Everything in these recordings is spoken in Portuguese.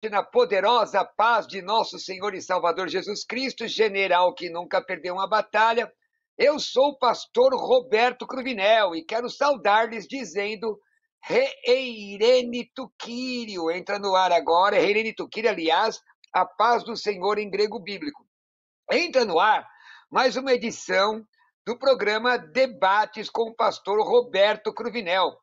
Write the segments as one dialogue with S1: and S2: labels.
S1: e na poderosa paz de nosso Senhor e Salvador Jesus Cristo, general que nunca perdeu uma batalha. Eu sou o pastor Roberto Cruvinel e quero saudar-lhes dizendo Reirene Tuquírio. Entra no ar agora, Reirene Tuquírio, aliás, a paz do Senhor em grego bíblico. Entra no ar mais uma edição do programa Debates com o pastor Roberto Cruvinel.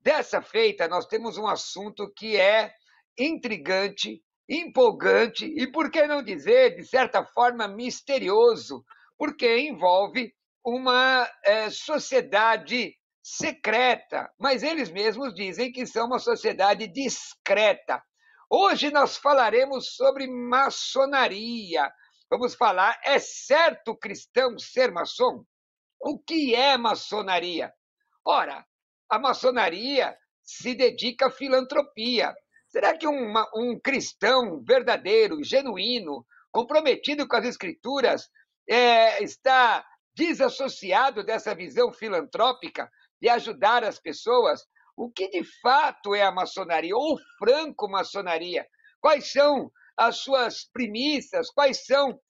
S1: Dessa feita, nós temos um assunto que é intrigante, empolgante e, por que não dizer, de certa forma, misterioso, porque envolve uma sociedade secreta, mas eles mesmos dizem que são uma sociedade discreta. Hoje nós falaremos sobre maçonaria. Vamos falar, é certo cristão ser maçom? O que é maçonaria? Ora, a maçonaria se dedica à filantropia. Será que um cristão verdadeiro, genuíno, comprometido com as escrituras, está desassociado dessa visão filantrópica de ajudar as pessoas? O que de fato é a maçonaria ou franco-maçonaria? Quais são as suas premissas? Quais são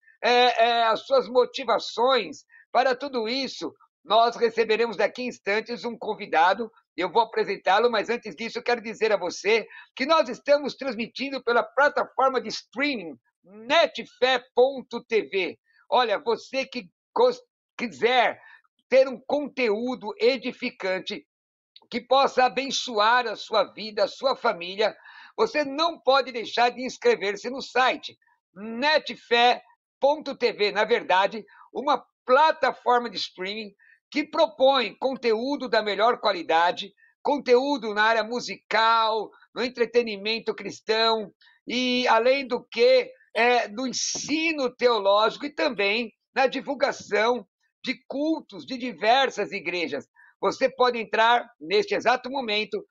S1: as suas motivações para tudo isso? Nós receberemos daqui a instantes um convidado, eu vou apresentá-lo, mas antes disso eu quero dizer a você que nós estamos transmitindo pela plataforma de streaming netfé.tv. Olha, você que quiser ter um conteúdo edificante que possa abençoar a sua vida, a sua família, você não pode deixar de inscrever-se no site netfé.tv. Na verdade, uma plataforma de streaming que propõe conteúdo da melhor qualidade, conteúdo na área musical, no entretenimento cristão, e, além do que, do ensino teológico e também na divulgação de cultos de diversas igrejas. Você pode entrar neste exato momento,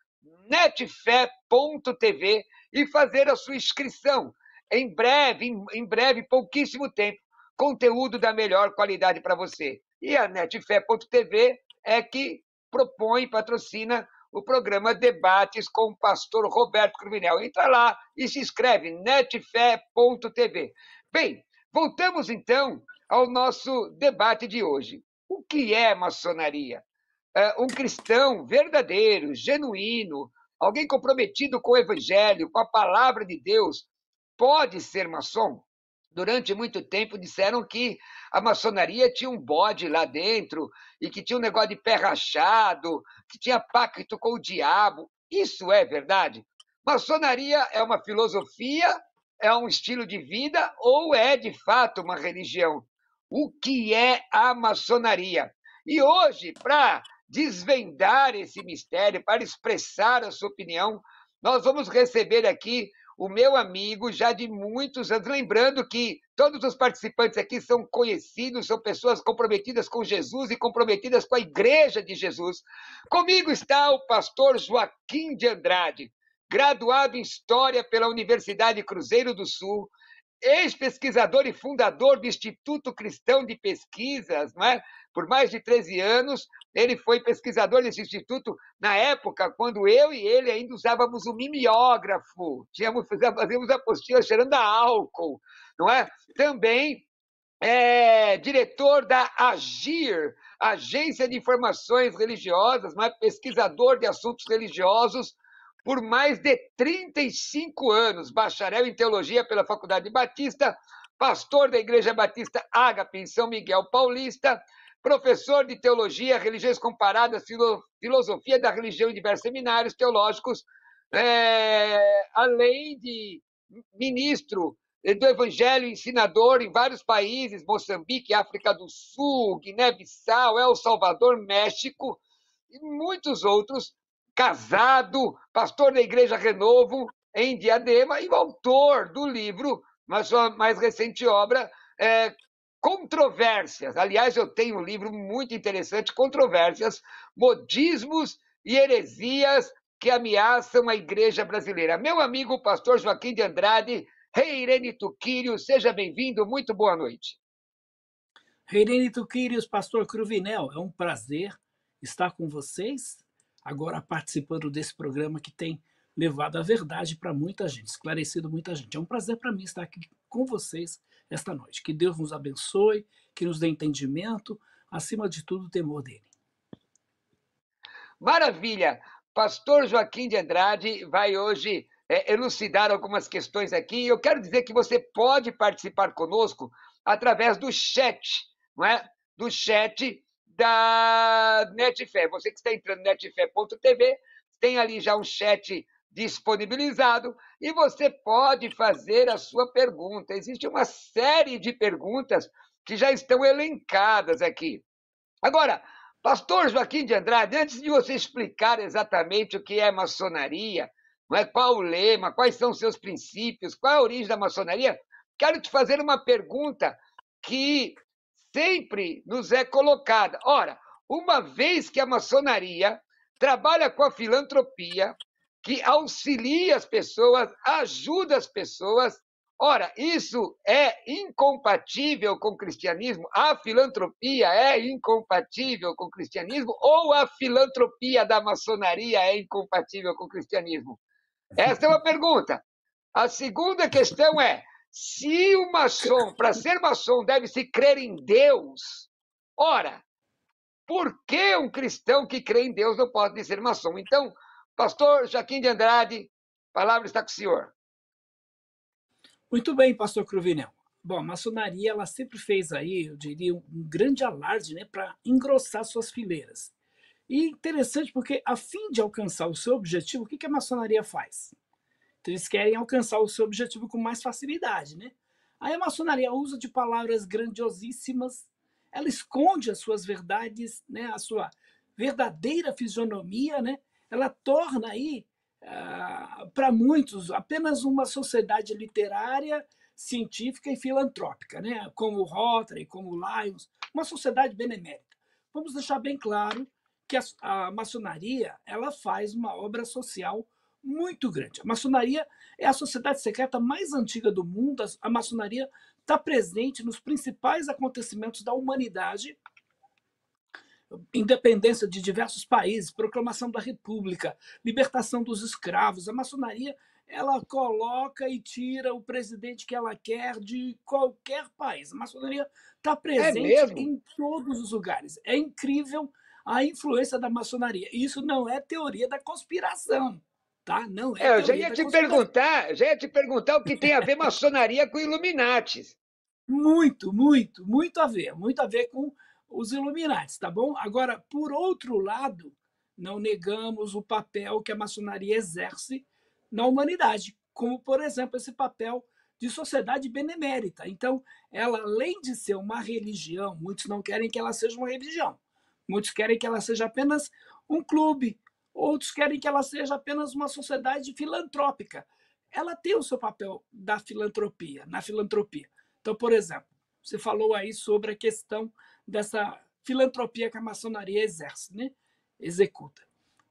S1: netfé.tv, e fazer a sua inscrição. Em breve, pouquíssimo tempo, conteúdo da melhor qualidade para você. E a netfé.tv é que propõe e patrocina o programa Debates com o pastor Roberto Cruvinel. Entra lá e se inscreve, netfé.tv. Bem, voltamos então ao nosso debate de hoje. O que é maçonaria? Um cristão verdadeiro, genuíno, alguém comprometido com o evangelho, com a palavra de Deus, pode ser maçom? Durante muito tempo disseram que a maçonaria tinha um bode lá dentro e que tinha um negócio de pé rachado, que tinha pacto com o diabo. Isso é verdade? Maçonaria é uma filosofia, é um estilo de vida ou é de fato uma religião? O que é a maçonaria? E hoje, para desvendar esse mistério, para expressar a sua opinião, nós vamos receber aqui o meu amigo já de muitos anos, lembrando que todos os participantes aqui são conhecidos, são pessoas comprometidas com Jesus e comprometidas com a Igreja de Jesus. Comigo está o pastor Joaquim de Andrade, graduado em História pela Universidade Cruzeiro do Sul, ex-pesquisador e fundador do Instituto Cristão de Pesquisas, não é? Por mais de 13 anos. Ele foi pesquisador desse instituto na época, quando eu e ele ainda usávamos o mimeógrafo, fazíamos apostilas cheirando a álcool, não é? Também é diretor da AGIR, Agência de Informações Religiosas, não é? Pesquisador de assuntos religiosos, por mais de 35 anos, bacharel em teologia pela Faculdade Batista, pastor da Igreja Batista Ágape em São Miguel Paulista, professor de teologia, religiões comparadas, filosofia da religião em diversos seminários teológicos, além de ministro do Evangelho, ensinador em vários países, Moçambique, África do Sul, Guiné-Bissau, El Salvador, México e muitos outros, casado, pastor da Igreja Renovo, em Diadema, e autor do livro, na sua mais recente obra, Controvérsias. Aliás, eu tenho um livro muito interessante, Controvérsias, Modismos e Heresias que ameaçam a Igreja brasileira. Meu amigo pastor Joaquim de Andrade, Reirene Tuquírio, seja bem-vindo, muito boa noite.
S2: Reirene Tuquírios, pastor Cruvinel, é um prazer estar com vocês, agora participando desse programa que tem levado a verdade para muita gente, esclarecido muita gente. É um prazer para mim estar aqui com vocês esta noite. Que Deus nos abençoe, que nos dê entendimento, acima de tudo, o temor dele.
S1: Maravilha! Pastor Joaquim de Andrade vai hoje elucidar algumas questões aqui. Eu quero dizer que você pode participar conosco através do chat, não é? Do chat da Netfé. Você que está entrando no netfé.tv, tem ali já um chat disponibilizado e você pode fazer a sua pergunta. Existe uma série de perguntas que já estão elencadas aqui. Agora, pastor Joaquim de Andrade, antes de você explicar exatamente o que é maçonaria, não é, qual o lema, quais são os seus princípios, qual é a origem da maçonaria, quero te fazer uma pergunta que sempre nos é colocada. Ora, uma vez que a maçonaria trabalha com a filantropia, que auxilia as pessoas, ajuda as pessoas, ora, isso é incompatível com o cristianismo? A filantropia é incompatível com o cristianismo? Ou a filantropia da maçonaria é incompatível com o cristianismo? Essa é uma pergunta. A segunda questão é: se o maçom, para ser maçom, deve-se crer em Deus, ora, por que um cristão que crê em Deus não pode ser maçom? Então, pastor Joaquim de Andrade, a palavra está com o senhor.
S2: Muito bem, pastor Cruvinel. Bom, a maçonaria ela sempre fez aí, eu diria, um grande alarde, né, para engrossar suas fileiras. E interessante porque, a fim de alcançar o seu objetivo, o que a maçonaria faz? Então, eles querem alcançar o seu objetivo com mais facilidade, né? Aí a maçonaria usa de palavras grandiosíssimas, ela esconde as suas verdades, né, a sua verdadeira fisionomia, né? Ela torna aí, para muitos, apenas uma sociedade literária, científica e filantrópica, né? Como o Rotary, como o Lions, uma sociedade benemérita. Vamos deixar bem claro que a maçonaria ela faz uma obra social muito grande. A maçonaria é a sociedade secreta mais antiga do mundo. A maçonaria está presente nos principais acontecimentos da humanidade, independência de diversos países, proclamação da República, libertação dos escravos. A maçonaria ela coloca e tira o presidente que ela quer de qualquer país. A maçonaria está presente em todos os lugares. É incrível a influência da maçonaria. Isso não é teoria da conspiração. Tá? Não é
S1: eu já ia te perguntar o que tem a ver maçonaria com Illuminatis.
S2: Muito a ver com os Illuminatis, tá bom? Agora, por outro lado, não negamos o papel que a maçonaria exerce na humanidade, como, por exemplo, esse papel de sociedade benemérita. Então, ela, além de ser uma religião, muitos não querem que ela seja uma religião, muitos querem que ela seja apenas um clube, outros querem que ela seja apenas uma sociedade filantrópica. Ela tem o seu papel da filantropia, na filantropia. Então, por exemplo, você falou aí sobre a questão dessa filantropia que a maçonaria exerce, né? Executa.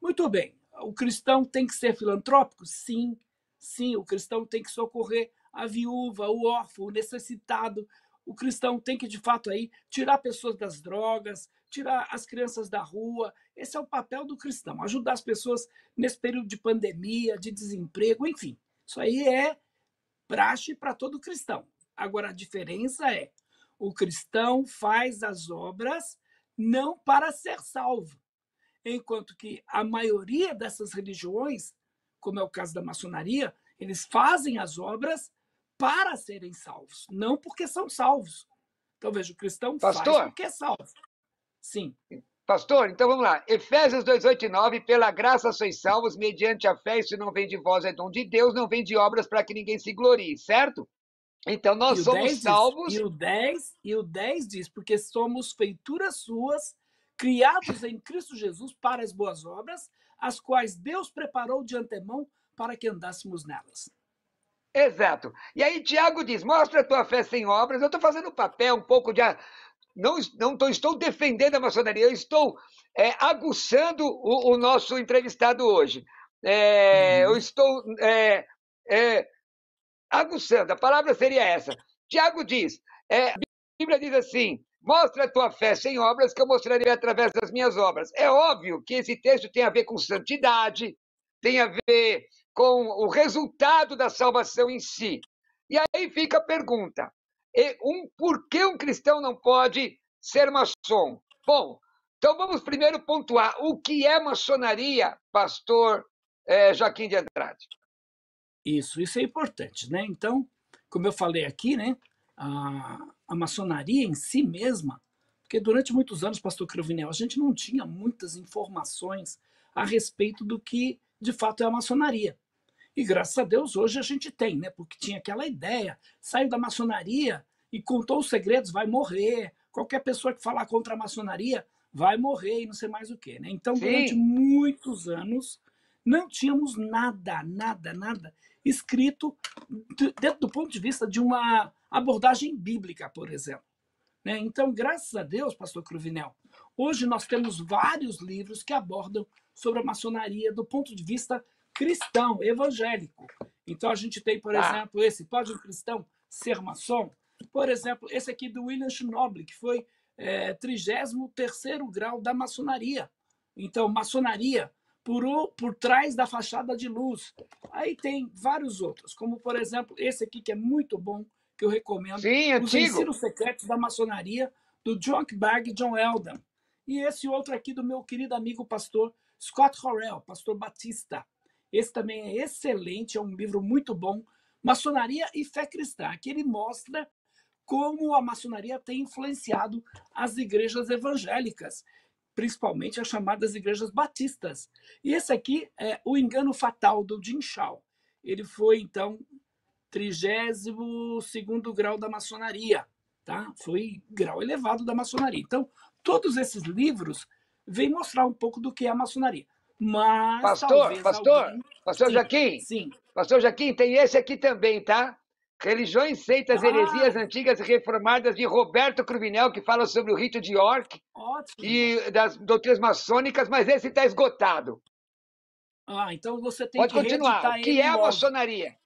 S2: Muito bem. O cristão tem que ser filantrópico? Sim, sim. O cristão tem que socorrer a viúva, o órfão, o necessitado. O cristão tem que, de fato, aí, tirar pessoas das drogas, tirar as crianças da rua. Esse é o papel do cristão, ajudar as pessoas nesse período de pandemia, de desemprego, enfim. Isso aí é praxe para todo cristão. Agora, a diferença é, o cristão faz as obras não para ser salvo, enquanto que a maioria dessas religiões, como é o caso da maçonaria, eles fazem as obras para serem salvos, não porque são salvos. Então, veja, o cristão faz porque é salvo. Sim.
S1: Pastor, então vamos lá. Efésios 2, 8 e 9, pela graça sois salvos, mediante a fé, isso não vem de vós, é dom de Deus, não vem de obras para que ninguém se glorie, certo? Então, nós somos salvos...
S2: E o 10 diz, porque somos feituras suas, criados em Cristo Jesus para as boas obras, as quais Deus preparou de antemão para que andássemos nelas.
S1: Exato. E aí Tiago diz, mostra a tua fé sem obras. Eu estou fazendo o papel um pouco de... Não estou defendendo a maçonaria, eu estou aguçando o nosso entrevistado hoje. Eu estou aguçando, a palavra seria essa. Tiago diz, a Bíblia diz assim, mostra a tua fé sem obras, que eu mostrarei através das minhas obras. É óbvio que esse texto tem a ver com santidade, tem a ver com o resultado da salvação em si. E aí fica a pergunta: por que um cristão não pode ser maçom? Bom, então vamos primeiro pontuar o que é maçonaria, pastor Joaquim de Andrade.
S2: Isso é importante, né? Então, como eu falei aqui, né, a maçonaria em si mesma, porque durante muitos anos, pastor Cravinel, a gente não tinha muitas informações a respeito do que de fato é a maçonaria. E graças a Deus hoje a gente tem, né? Porque tinha aquela ideia, saiu da maçonaria e contou os segredos, vai morrer. Qualquer pessoa que falar contra a maçonaria vai morrer e não sei mais o quê, né? Então, durante
S1: Sim.
S2: muitos anos, não tínhamos nada escrito dentro do ponto de vista de uma abordagem bíblica, por exemplo. Né? Então, graças a Deus, pastor Cruvinel, hoje nós temos vários livros que abordam sobre a maçonaria do ponto de vista cristão, evangélico. Então, a gente tem, por exemplo, esse Pode um Cristão Ser Maçom? Por exemplo, esse aqui do William Schnoble, que foi 33º grau da maçonaria. Então, maçonaria por trás da fachada de luz. Aí tem vários outros, como, por exemplo, esse aqui que é muito bom, que eu recomendo.
S1: Sim,
S2: Os
S1: antigo.
S2: Ensinos Secretos da Maçonaria, do John Bag e John Eldon. E esse outro aqui do meu querido amigo pastor Scott Horrell, pastor Batista. Esse também é excelente, é um livro muito bom, Maçonaria e Fé Cristã, que ele mostra como a maçonaria tem influenciado as igrejas evangélicas, principalmente as chamadas igrejas batistas. E esse aqui é O Engano Fatal, do Jim Shaw. Ele foi, então, 32º grau da maçonaria. Tá? Foi grau elevado da maçonaria. Então, todos esses livros vêm mostrar um pouco do que é a maçonaria. Mas
S1: pastor
S2: alguém...
S1: Pastor Joaquim,
S2: sim.
S1: Pastor Joaquim, tem esse aqui também, tá? Religiões, Seitas, Heresias Antigas e Reformadas, de Roberto Cruvinel, que fala sobre o rito de York e das doutrinas maçônicas, mas esse está esgotado.
S2: Então você tem
S1: Pode continuar. O que é a maçonaria?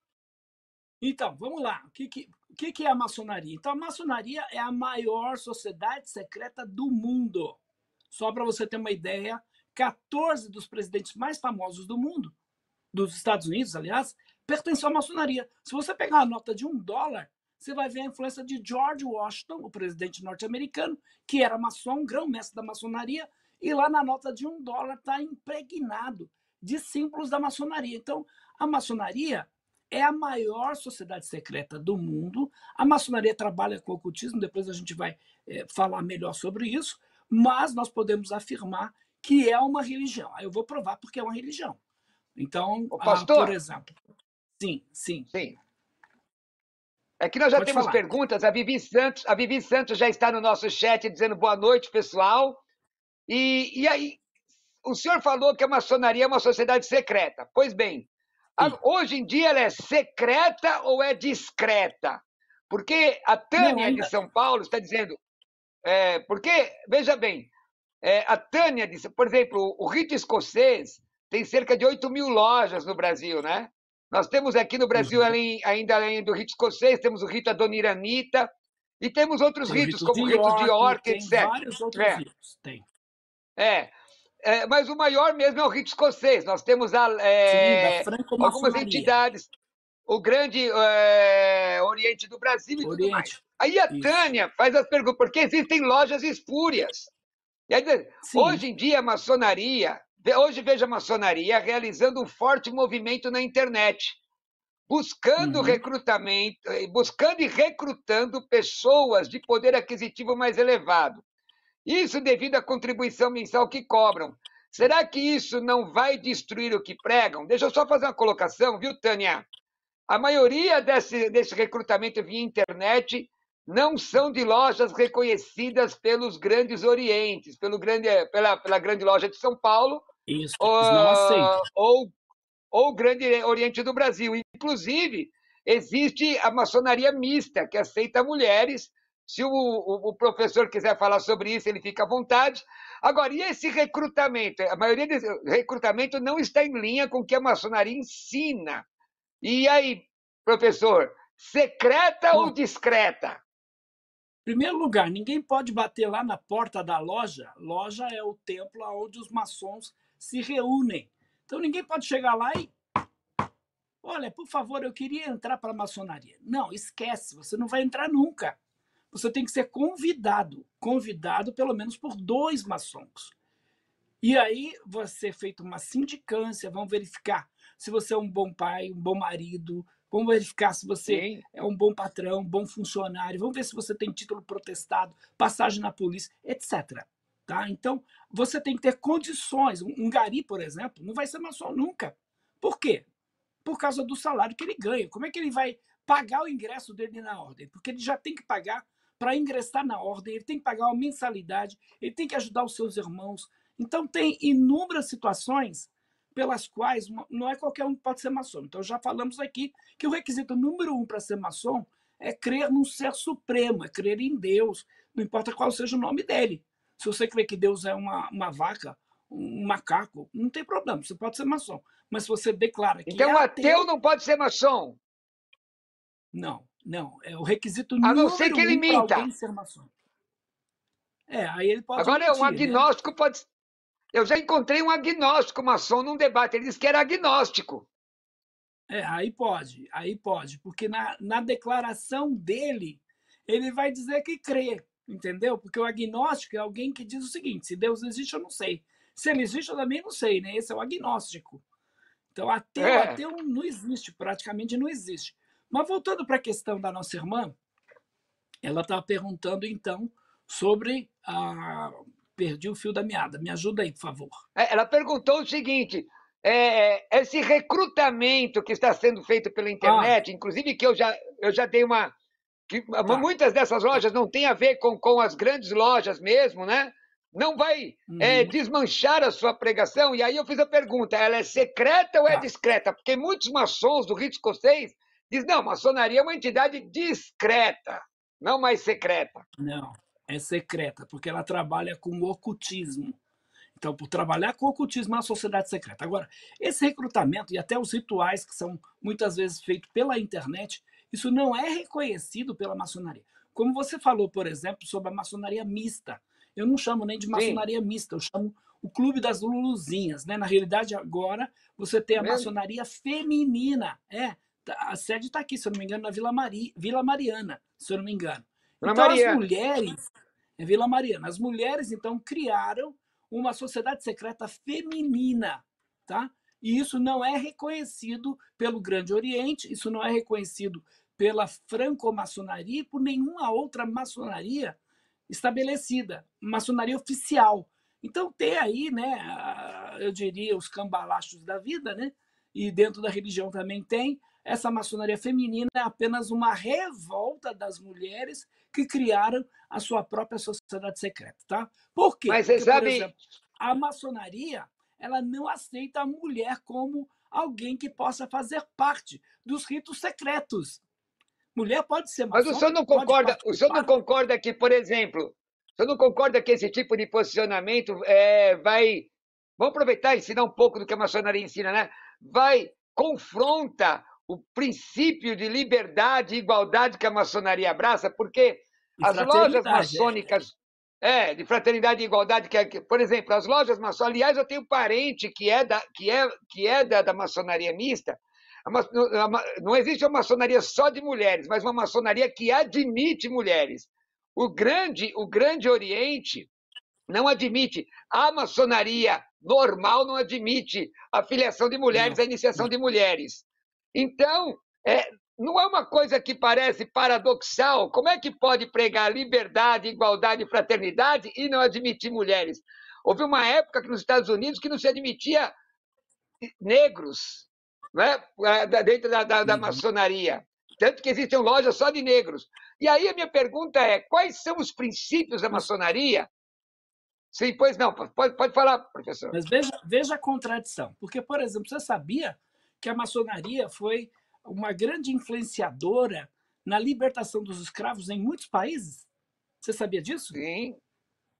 S2: Então, vamos lá. O que é a maçonaria? Então, a maçonaria é a maior sociedade secreta do mundo. Só para você ter uma ideia, 14 dos presidentes mais famosos do mundo, dos Estados Unidos, aliás, pertencem à maçonaria. Se você pegar a nota de $1, você vai ver a influência de George Washington, o presidente norte-americano, que era maçom, grão-mestre da maçonaria, e lá na nota de $1 está impregnado de símbolos da maçonaria. Então, a maçonaria é a maior sociedade secreta do mundo. A maçonaria trabalha com o ocultismo, depois a gente vai falar melhor sobre isso, mas nós podemos afirmar que é uma religião. Aí eu vou provar porque é uma religião. Então,
S1: pastor,
S2: por exemplo... Sim.
S1: É que nós já temos perguntas. A Vivi Santos já está no nosso chat dizendo boa noite, pessoal. E aí, o senhor falou que a maçonaria é uma sociedade secreta. Pois bem, hoje em dia ela é secreta ou é discreta? Porque a Tânia de São Paulo está dizendo... porque, veja bem, a Tânia disse, por exemplo, o rito escocês tem cerca de 8.000 lojas no Brasil, né? Nós temos aqui no Brasil, ainda além do rito escocês, temos o rito Adoniranita e temos outros ritos, como o rito de York, etc.
S2: Tem vários outros ritos, tem.
S1: Mas o maior mesmo é o rito escocês. Nós temos algumas entidades, o grande Oriente do Brasil e tudo mais. Aí a Tânia faz as perguntas, porque existem lojas espúrias. Hoje em dia, a maçonaria... Hoje vejo a maçonaria realizando um forte movimento na internet, buscando recrutamento, buscando e recrutando pessoas de poder aquisitivo mais elevado. Isso devido à contribuição mensal que cobram. Será que isso não vai destruir o que pregam? Deixa eu só fazer uma colocação, viu, Tânia? A maioria desse recrutamento via internet não são de lojas reconhecidas pelos grandes orientes, pela grande loja de São Paulo,
S2: isso, não aceito.
S1: Ou o Grande Oriente do Brasil. Inclusive, existe a maçonaria mista, que aceita mulheres. Se o professor quiser falar sobre isso, ele fica à vontade. Agora, e esse recrutamento? A maioria desse recrutamento não está em linha com o que a maçonaria ensina. E aí, professor, secreta ou discreta?
S2: Em primeiro lugar, ninguém pode bater lá na porta da loja. Loja é o templo onde os maçons se reúnem. Então ninguém pode chegar lá e olha, por favor, eu queria entrar para a maçonaria. Não, esquece, você não vai entrar nunca. Você tem que ser convidado pelo menos por 2 maçons. E aí você feito uma sindicância, vão verificar se você é um bom pai, um bom marido, vão verificar se você
S1: Sim.
S2: é um bom patrão, um bom funcionário, vão ver se você tem título protestado, passagem na polícia, etc. Tá? Então, você tem que ter condições. Um gari, por exemplo, não vai ser maçom nunca. Por quê? Por causa do salário que ele ganha. Como é que ele vai pagar o ingresso dele na ordem? Porque ele já tem que pagar para ingressar na ordem, ele tem que pagar uma mensalidade, ele tem que ajudar os seus irmãos. Então, tem inúmeras situações pelas quais não é qualquer um que pode ser maçom. Então, já falamos aqui que o requisito número 1 para ser maçom é crer num ser supremo, é crer em Deus, não importa qual seja o nome dele. Se você crê que Deus é uma vaca, um macaco, não tem problema, você pode ser maçom. Mas se você declara que é
S1: Então, o ateu
S2: ateu,
S1: não pode ser maçom,
S2: não. É o requisito
S1: a não ser
S2: número
S1: que ele
S2: 1 para alguém
S1: minta.
S2: ser maçom. Aí ele pode
S1: Agora, um
S2: mentir, né?
S1: agnóstico pode. Eu já encontrei um agnóstico maçom num debate. Ele disse que era agnóstico.
S2: Aí pode, porque na declaração dele, ele vai dizer que crê, entendeu? Porque o agnóstico é alguém que diz o seguinte: se Deus existe, eu não sei. Se ele existe, eu também não sei, né? Esse é o agnóstico. Então,
S1: É.
S2: ateu não existe, praticamente não existe. Mas voltando para a questão da nossa irmã, ela estava perguntando, então, sobre a. Perdi o fio da meada. Me ajuda aí, por favor.
S1: Ela perguntou o seguinte: esse recrutamento que está sendo feito pela
S2: Ah,
S1: internet, inclusive que eu já dei uma. Que
S2: tá.
S1: muitas dessas lojas não têm a ver com as grandes lojas mesmo, né? Não vai
S2: Uhum,
S1: desmanchar a sua pregação. E aí eu fiz a pergunta: ela é secreta ou é
S2: tá.
S1: discreta? Porque muitos maçons do rito escocês dizem: não, maçonaria é uma entidade discreta, não mais secreta.
S2: Não, é secreta, porque ela trabalha com o ocultismo. Então, por trabalhar com o ocultismo, é uma sociedade secreta. Agora, esse recrutamento e até os rituais que são muitas vezes feitos pela internet, isso não é reconhecido pela maçonaria. Como você falou, por exemplo, sobre a maçonaria mista. Eu não chamo nem de
S1: Sim,
S2: maçonaria mista, eu chamo o Clube das Luluzinhas. Né? Na realidade, agora, você tem
S1: é
S2: a
S1: mesmo?
S2: maçonaria feminina. A sede está aqui, se eu não me engano, na Vila Mariana, se eu não me engano.
S1: Dona
S2: Então, as
S1: Mariana.
S2: mulheres, é Vila Mariana, as mulheres, então, criaram uma sociedade secreta feminina, tá? E isso não é reconhecido pelo Grande Oriente, isso não é reconhecido pela franco-maçonaria e por nenhuma outra maçonaria estabelecida, maçonaria oficial. Então tem aí, né, eu diria, os cambalachos da vida, né? E dentro da religião também tem. Essa maçonaria feminina é apenas uma revolta das mulheres que criaram a sua própria sociedade secreta, tá? Por quê?
S1: Mas você
S2: Porque, por
S1: sabe,
S2: exemplo, a maçonaria, ela não aceita a mulher como alguém que possa fazer parte dos ritos secretos. Mulher pode ser
S1: mas o
S2: maçom,
S1: senhor não
S2: pode
S1: concorda, o senhor não
S2: participar.
S1: concorda que, por exemplo, o senhor não concorda que esse tipo de posicionamento vai. Vamos aproveitar e ensinar um pouco do que a maçonaria ensina, né? Confronta o princípio de liberdade e igualdade que a maçonaria abraça, porque
S2: E
S1: as lojas
S2: fraternidade,
S1: maçônicas, de fraternidade e igualdade, por exemplo, as lojas maçônicas, aliás, eu tenho parente que é da maçonaria mista. Não existe uma maçonaria só de mulheres, mas uma maçonaria que admite mulheres. O grande Oriente não admite. A maçonaria normal não admite a filiação de mulheres,
S2: não,
S1: a iniciação
S2: não.
S1: de mulheres. Então, não é uma coisa que parece paradoxal? Como é que pode pregar liberdade, igualdade e fraternidade e não admitir mulheres? Houve uma época que nos Estados Unidos que não se admitia negros, né? Dentro da
S2: Uhum.
S1: maçonaria. Tanto que existem lojas só de negros. E aí a minha pergunta é: quais são os princípios da
S2: Mas,
S1: maçonaria? Sim, pois não, pode falar, professor.
S2: mas veja a contradição. Porque, por exemplo, você sabia que a maçonaria foi uma grande influenciadora na libertação dos escravos em muitos países? Você sabia disso?
S1: Sim,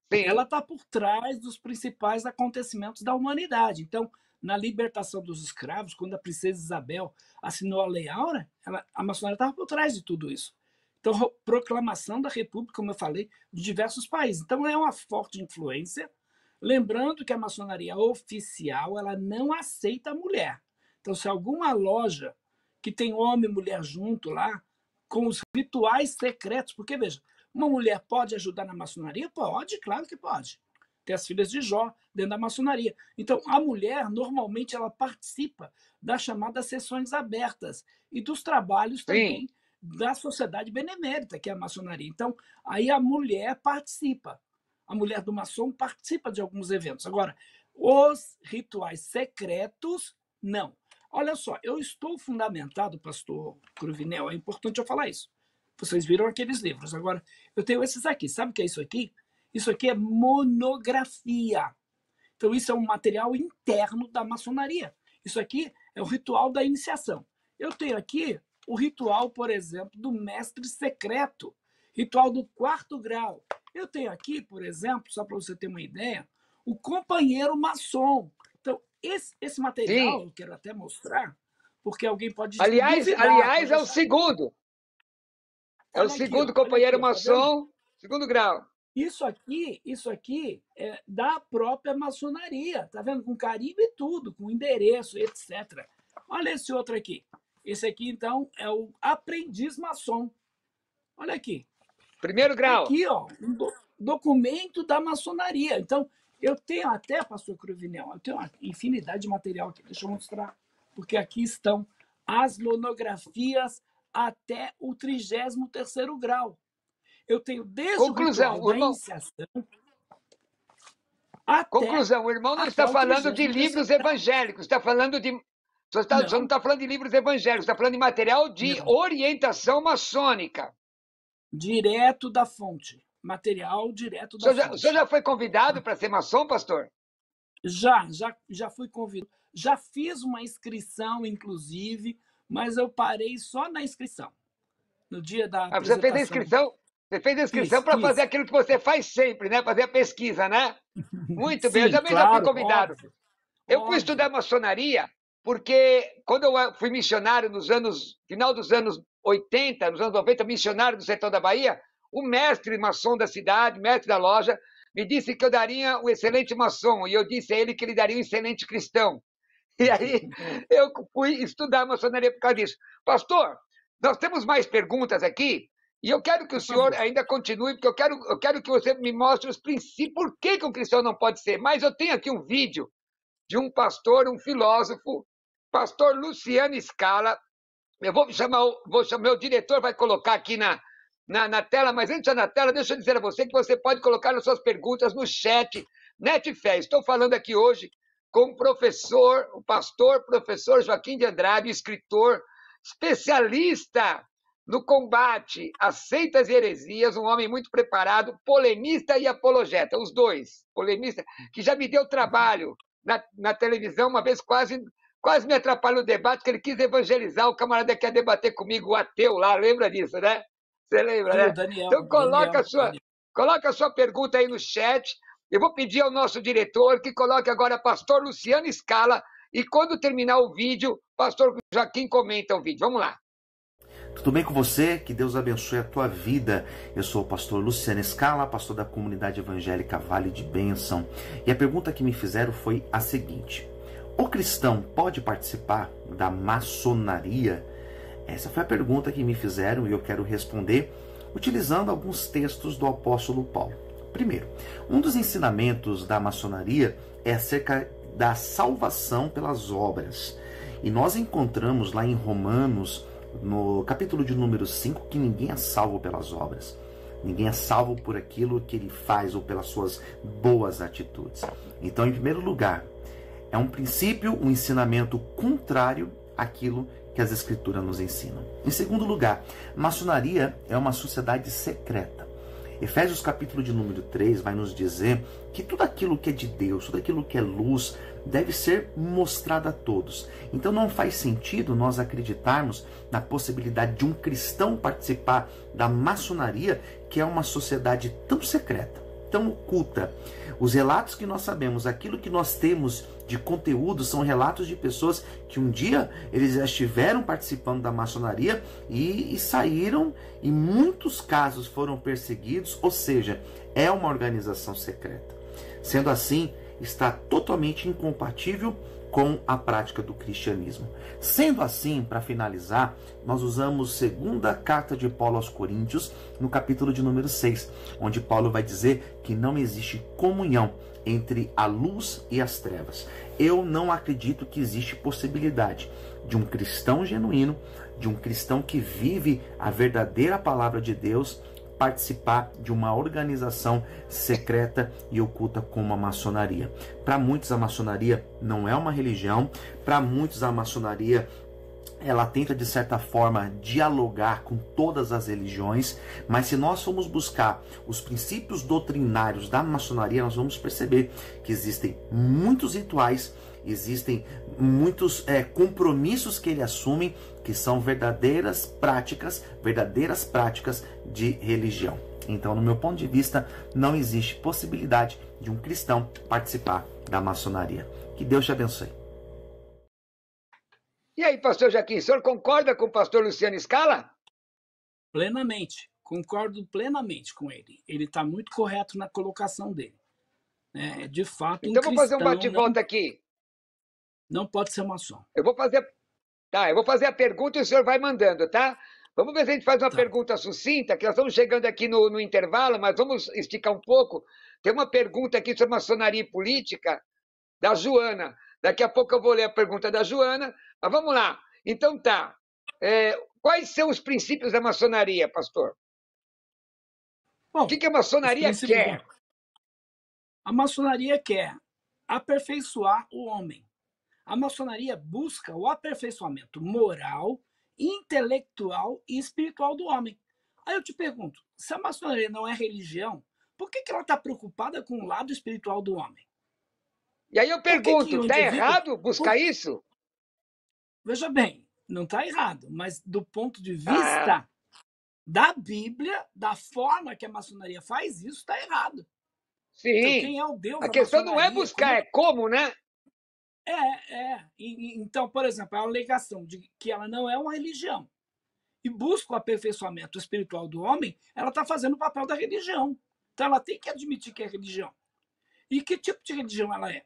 S2: Ela
S1: sim.
S2: está por trás dos principais acontecimentos da humanidade. Então, na libertação dos escravos, quando a princesa Isabel assinou a Lei Áurea, a maçonaria estava por trás de tudo isso. Então, proclamação da República, como eu falei, de diversos países. Então, é uma forte influência. Lembrando que a maçonaria oficial ela não aceita a mulher. Então, se alguma loja que tem homem e mulher junto lá, com os rituais secretos. Porque, veja, uma mulher pode ajudar na maçonaria? Pode, claro que pode. Tem as filhas de Jó dentro da maçonaria. Então, a mulher, normalmente, ela participa das chamadas sessões abertas e dos trabalhos também da sociedade benemérita, que é a maçonaria. Então, aí a mulher participa. A mulher do maçom participa de alguns eventos. Agora, os rituais secretos, não. Olha só, eu estou fundamentado, pastor Cruvinel, é importante eu falar isso. Vocês viram aqueles livros. Agora, eu tenho esses aqui. Sabe o que é isso aqui? Isso aqui é monografia. Então, isso é um material interno da maçonaria. Isso aqui é o ritual da iniciação. Eu tenho aqui o ritual, por exemplo, do mestre secreto, ritual do 4º grau. Eu tenho aqui, por exemplo, só para você ter uma ideia, o companheiro maçom. Então, esse material eu quero até mostrar, porque alguém pode
S1: aliás, é o segundo. É o segundo companheiro maçom, 2º grau.
S2: Isso aqui é da própria maçonaria, tá vendo? Com carimbo e tudo, com endereço, etc. Olha esse outro aqui. Esse aqui, então, é o aprendiz maçom. Olha aqui.
S1: 1º grau.
S2: Aqui, ó, um documento da maçonaria. Então, eu tenho até, pastor Cruvinel, eu tenho uma infinidade de material aqui. Deixa eu mostrar, porque aqui estão as monografias até o 33º grau. Eu tenho desde
S1: conclusão,
S2: o irmão, da iniciação até...
S1: Conclusão, o irmão não está falando de livros evangélicos, está falando de... Você não está falando de livros evangélicos, está falando de material de orientação maçônica.
S2: Direto da fonte. Material direto da fonte.
S1: O senhor já foi convidado para ser maçom, pastor?
S2: Já fui convidado. Já fiz uma inscrição, inclusive, mas eu parei só na inscrição. No dia da apresentação.
S1: Você fez a inscrição? Você fez a inscrição para fazer aquilo que você faz sempre, né? Fazer a pesquisa, né? Muito bem, eu também já fui convidado. Eu fui estudar maçonaria porque quando eu fui missionário final dos anos 80, nos anos 90, missionário do sertão da Bahia, o mestre maçom da cidade, mestre da loja, me disse que eu daria um excelente maçom, e eu disse a ele que ele daria um excelente cristão. E aí eu fui estudar maçonaria por causa disso. Pastor, nós temos mais perguntas aqui, e eu quero que o senhor ainda continue, porque eu quero que você me mostre os princípios, por que um cristão não pode ser. Mas eu tenho aqui um vídeo de um pastor, um filósofo, pastor Luciano Scala. Eu vou chamar o diretor vai colocar aqui na tela, mas antes na tela, deixa eu dizer a você que você pode colocar as suas perguntas no chat Netfé. Estou falando aqui hoje com o pastor, professor Joaquim de Andrade, escritor, especialista no combate às seitas e heresias, um homem muito preparado, polemista e apologeta, os dois, polemista, que já me deu trabalho na televisão, uma vez quase me atrapalhou o debate, que ele quis evangelizar o camarada que ia debater comigo, o ateu lá, lembra disso, né? Você lembra, né?
S2: Daniel,
S1: então coloca a sua pergunta aí no chat. Eu vou pedir ao nosso diretor que coloque agora pastor Luciano Scala, e quando terminar o vídeo, pastor Joaquim comenta o vídeo. Vamos lá.
S3: Tudo bem com você? Que Deus abençoe a tua vida. Eu sou o pastor Luciano Scala, pastor da comunidade evangélica Vale de Bênção. E a pergunta que me fizeram foi a seguinte: o cristão pode participar da maçonaria? Essa foi a pergunta que me fizeram e eu quero responder utilizando alguns textos do apóstolo Paulo. Primeiro, um dos ensinamentos da maçonaria é acerca da salvação pelas obras. E nós encontramos lá em Romanos, no capítulo de número 5, que ninguém é salvo pelas obras. Ninguém é salvo por aquilo que ele faz ou pelas suas boas atitudes. Então, em primeiro lugar, é um princípio, um ensinamento contrário àquilo que as Escrituras nos ensinam. Em segundo lugar, maçonaria é uma sociedade secreta. Efésios capítulo de número 3 vai nos dizer que tudo aquilo que é de Deus, tudo aquilo que é luz, deve ser mostrado a todos. Então não faz sentido nós acreditarmos na possibilidade de um cristão participar da maçonaria, que é uma sociedade tão secreta, tão oculta. Os relatos que nós sabemos, aquilo que nós temos de conteúdo, são relatos de pessoas que um dia eles já estiveram participando da maçonaria e saíram, e muitos casos foram perseguidos, ou seja, é uma organização secreta. Sendo assim, está totalmente incompatível com a prática do cristianismo. Sendo assim, para finalizar, nós usamos segunda carta de Paulo aos Coríntios, no capítulo de número 6, onde Paulo vai dizer que não existe comunhão entre a luz e as trevas. Eu não acredito que existe possibilidade de um cristão genuíno, de um cristão que vive a verdadeira palavra de Deus, participar de uma organização secreta e oculta como a maçonaria. Para muitos, a maçonaria não é uma religião. Para muitos, a maçonaria ela tenta, de certa forma, dialogar com todas as religiões, mas se nós formos buscar os princípios doutrinários da maçonaria, nós vamos perceber que existem muitos rituais, existem muitos compromissos que eles assumem, que são verdadeiras práticas de religião. Então, no meu ponto de vista, não existe possibilidade de um cristão participar da maçonaria. Que Deus te abençoe.
S1: E aí, pastor Jaquim, o senhor concorda com o pastor Luciano Scala?
S2: Plenamente, concordo plenamente com ele. Ele está muito correto na colocação dele. De fato,
S1: então, vou fazer um bate-volta aqui.
S2: Não pode ser maçom.
S1: Eu vou fazer a pergunta e o senhor vai mandando, tá? Vamos ver se a gente faz uma pergunta sucinta, que nós estamos chegando aqui no intervalo, mas vamos esticar um pouco. Tem uma pergunta aqui sobre maçonaria e política, da Joana. Daqui a pouco eu vou ler a pergunta da Joana, mas vamos lá. Então tá. Quais são os princípios da maçonaria, pastor? Bom, o que a maçonaria quer?
S2: A maçonaria quer aperfeiçoar o homem. A maçonaria busca o aperfeiçoamento moral, intelectual e espiritual do homem. Aí eu te pergunto, se a maçonaria não é religião, por que ela está preocupada com o lado espiritual do homem?
S1: E aí eu pergunto, está errado buscar isso?
S2: Veja bem, não está errado, mas do ponto de vista da Bíblia, da forma que a maçonaria faz isso, está errado.
S1: Sim,
S2: então, quem é o Deus
S1: a questão não é buscar, é como, né?
S2: Então, por exemplo, a alegação de que ela não é uma religião e busca o aperfeiçoamento espiritual do homem, ela está fazendo o papel da religião. Então, ela tem que admitir que é religião. E que tipo de religião ela é?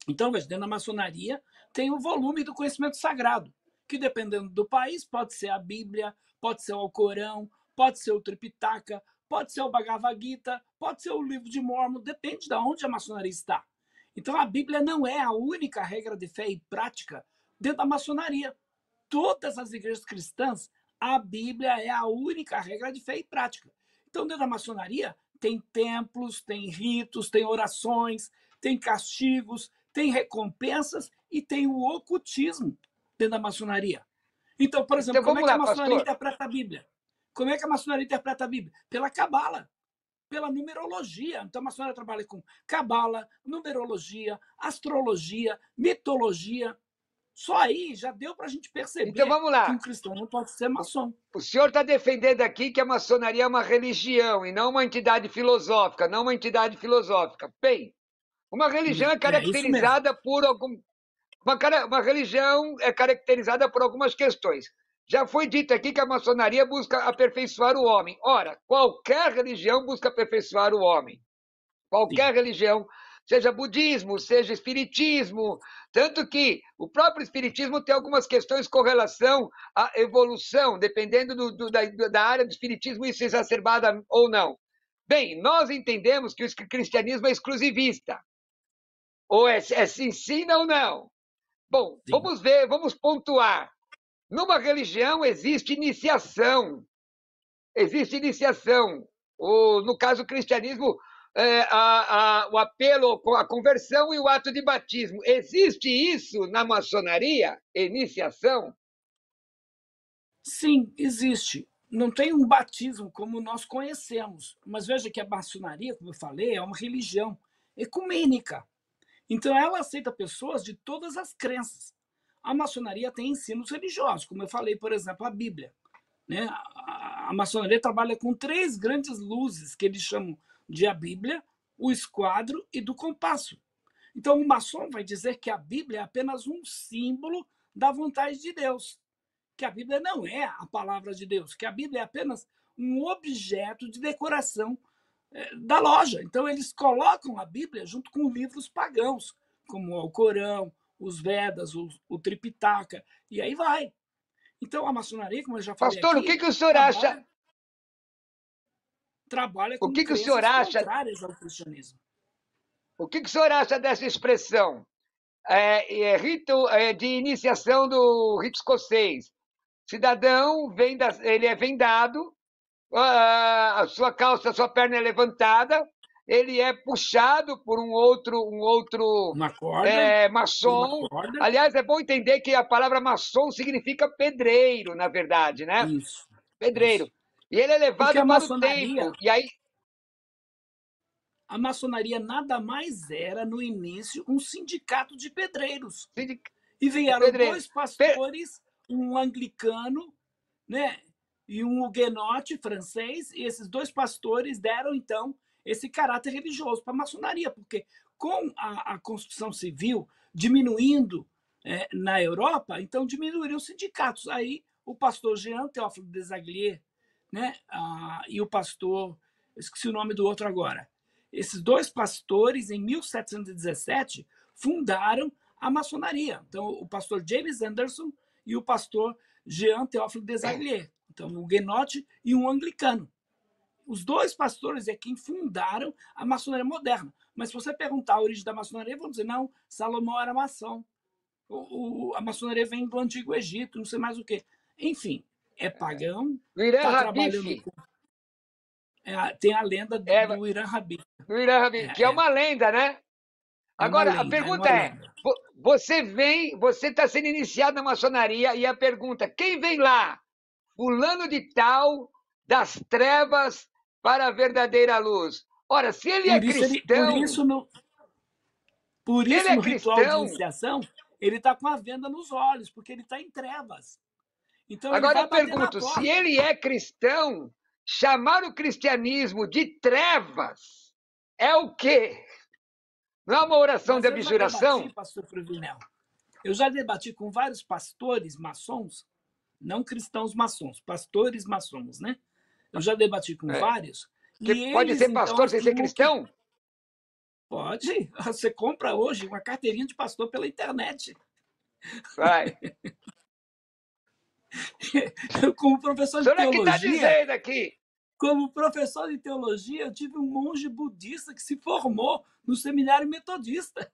S2: Então, veja, dentro da maçonaria tem o volume do conhecimento sagrado, que dependendo do país pode ser a Bíblia, pode ser o Alcorão, pode ser o Tripitaka, pode ser o Bhagavad Gita, pode ser o livro de Mórmon, depende de onde a maçonaria está. Então, a Bíblia não é a única regra de fé e prática dentro da maçonaria. Todas as igrejas cristãs, a Bíblia é a única regra de fé e prática. Então, dentro da maçonaria, tem templos, tem ritos, tem orações, tem castigos, tem recompensas e tem o ocultismo dentro da maçonaria. Então, por exemplo, como é que a maçonaria interpreta a Bíblia? Como é que a maçonaria interpreta a Bíblia? Pela cabala, pela numerologia. Então, a maçonaria trabalha com cabala, numerologia, astrologia, mitologia. Só aí já deu para a gente perceber
S1: então, vamos lá.
S2: Que um cristão não pode ser maçom.
S1: O senhor está defendendo aqui que a maçonaria é uma religião e não uma entidade filosófica, Bem, uma religião é caracterizada por uma religião é caracterizada por algumas questões. Já foi dito aqui que a maçonaria busca aperfeiçoar o homem. Ora, qualquer religião busca aperfeiçoar o homem. Qualquer religião, seja budismo, seja espiritismo, tanto que o próprio espiritismo tem algumas questões com relação à evolução, dependendo da área do espiritismo, isso é exacerbada ou não. Bem, nós entendemos que o cristianismo é exclusivista. Ou se ensina ou não. Bom, sim. Vamos ver, vamos pontuar. Numa religião existe iniciação. No caso do cristianismo, o apelo à conversão e o ato de batismo. Existe isso na maçonaria? Iniciação?
S2: Sim, existe. Não tem um batismo como nós conhecemos. Mas veja que a maçonaria, como eu falei, é uma religião ecumênica. Então, ela aceita pessoas de todas as crenças. A maçonaria tem ensinos religiosos, como eu falei, por exemplo, a Bíblia. Né? A maçonaria trabalha com 3 grandes luzes, que eles chamam de a Bíblia, o esquadro e do compasso. Então, o maçom vai dizer que a Bíblia é apenas um símbolo da vontade de Deus, que a Bíblia não é a palavra de Deus, que a Bíblia é apenas um objeto de decoração da loja. Então, eles colocam a Bíblia junto com livros pagãos, como o Alcorão, os Vedas, o Tripitaka, e aí vai. Então, a maçonaria, como eu já falei
S1: Pastor,
S2: aqui,
S1: o que o senhor acha?
S2: Trabalha
S1: O
S2: com
S1: que o senhor
S2: crenças
S1: acha?
S2: contrárias ao cristianismo.
S1: O que o senhor acha dessa expressão? Rito de iniciação do rito escocês. Cidadão ele é vendado, a sua calça, a sua perna é levantada, ele é puxado por um outro
S2: Uma corda,
S1: maçom. Aliás, é bom entender que a palavra maçom significa pedreiro, na verdade, né?
S2: Isso.
S1: Pedreiro.
S2: Isso.
S1: E ele é levado para o templo. E aí,
S2: a maçonaria nada mais era, no início, um sindicato de pedreiros. E vieram dois pastores, um anglicano, né, e um huguenote francês, e esses dois pastores deram, então, esse caráter religioso para a maçonaria, porque com a construção civil diminuindo na Europa, então diminuíram os sindicatos. Aí o pastor Jean Théophile Desaguliers, né, e o pastor, esqueci o nome do outro agora, esses dois pastores, em 1717, fundaram a maçonaria. Então, o pastor James Anderson e o pastor Jean Théophile Desaguliers. Então, um huguenote e um anglicano. Os dois pastores é quem fundaram a maçonaria moderna. Mas se você perguntar a origem da maçonaria, vão dizer, não, Salomão era maçom. A maçonaria vem do Antigo Egito, não sei mais o quê. Enfim, é pagão, está trabalhando com... tem a lenda do Irã Rabbi.
S1: Do Irã Rabbi, que é uma lenda, né? Agora, a pergunta você está sendo iniciado na maçonaria e a pergunta, quem vem lá? Fulano de tal, das trevas para a verdadeira luz. Ora, se ele é cristão...
S2: Por isso, no ritual de iniciação, ele está com a venda nos olhos, porque ele está em trevas. Então,
S1: agora eu pergunto, se ele é cristão, chamar o cristianismo de trevas é o quê? Não é uma oração de abjuração?
S2: Pastor Cruvinel. Eu já debati com vários pastores maçons, não cristãos maçons, pastores maçons, né? Eu já debati com vários.
S1: E pode
S2: eles,
S1: ser pastor então, sem ser cristão?
S2: Pode. Você compra hoje uma carteirinha de pastor pela internet.
S1: Vai.
S2: Como professor de teologia...
S1: O que está dizendo aqui?
S2: Como professor de teologia, eu tive um monge budista que se formou no seminário metodista.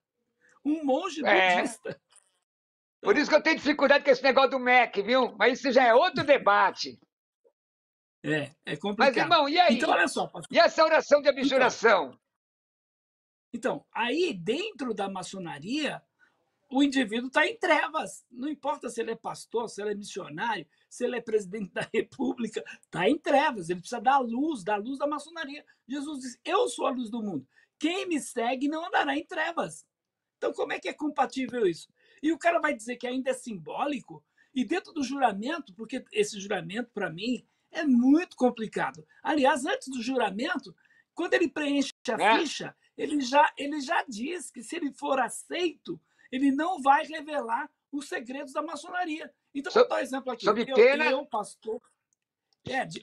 S2: Um monge budista.
S1: Por isso que eu tenho dificuldade com esse negócio do MEC, viu? Mas isso já é outro debate.
S2: É complicado.
S1: Mas, irmão, e aí?
S2: Então, olha só, pastor.
S1: E essa oração de abjuração?
S2: Então, aí, dentro da maçonaria, o indivíduo está em trevas. Não importa se ele é pastor, se ele é missionário, se ele é presidente da república, está em trevas. Ele precisa da luz da maçonaria. Jesus disse, eu sou a luz do mundo. Quem me segue não andará em trevas. Então, como é que é compatível isso? E o cara vai dizer que ainda é simbólico, e dentro do juramento, porque esse juramento, para mim, é muito complicado. Aliás, antes do juramento, quando ele preenche a ficha, ele já diz que se ele for aceito, ele não vai revelar os segredos da maçonaria. Então, vou dar um exemplo aqui. Eu, pastor...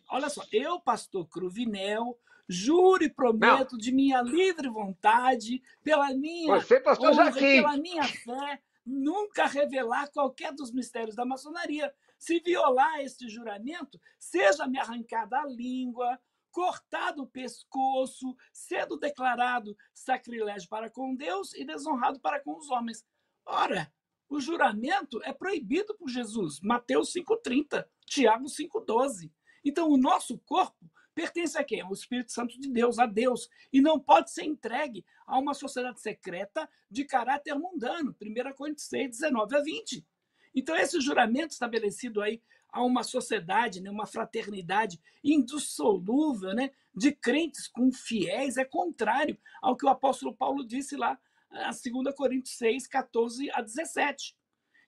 S2: olha só, eu, pastor Cruvinel, juro e prometo de minha livre vontade, pela minha honra, pela minha fé, nunca revelar qualquer dos mistérios da maçonaria. Se violar este juramento, seja-me arrancada a língua, cortado o pescoço, sendo declarado sacrilégio para com Deus e desonrado para com os homens. Ora, o juramento é proibido por Jesus. Mateus 5,30, Tiago 5,12. Então, o nosso corpo pertence a quem? Ao Espírito Santo de Deus, a Deus. E não pode ser entregue a uma sociedade secreta de caráter mundano. 1 Coríntios 6, 19 a 20. Então, esse juramento estabelecido aí a uma sociedade, né, uma fraternidade indissolúvel, né, de crentes com fiéis, é contrário ao que o apóstolo Paulo disse lá, a 2 Coríntios 6, 14 a 17.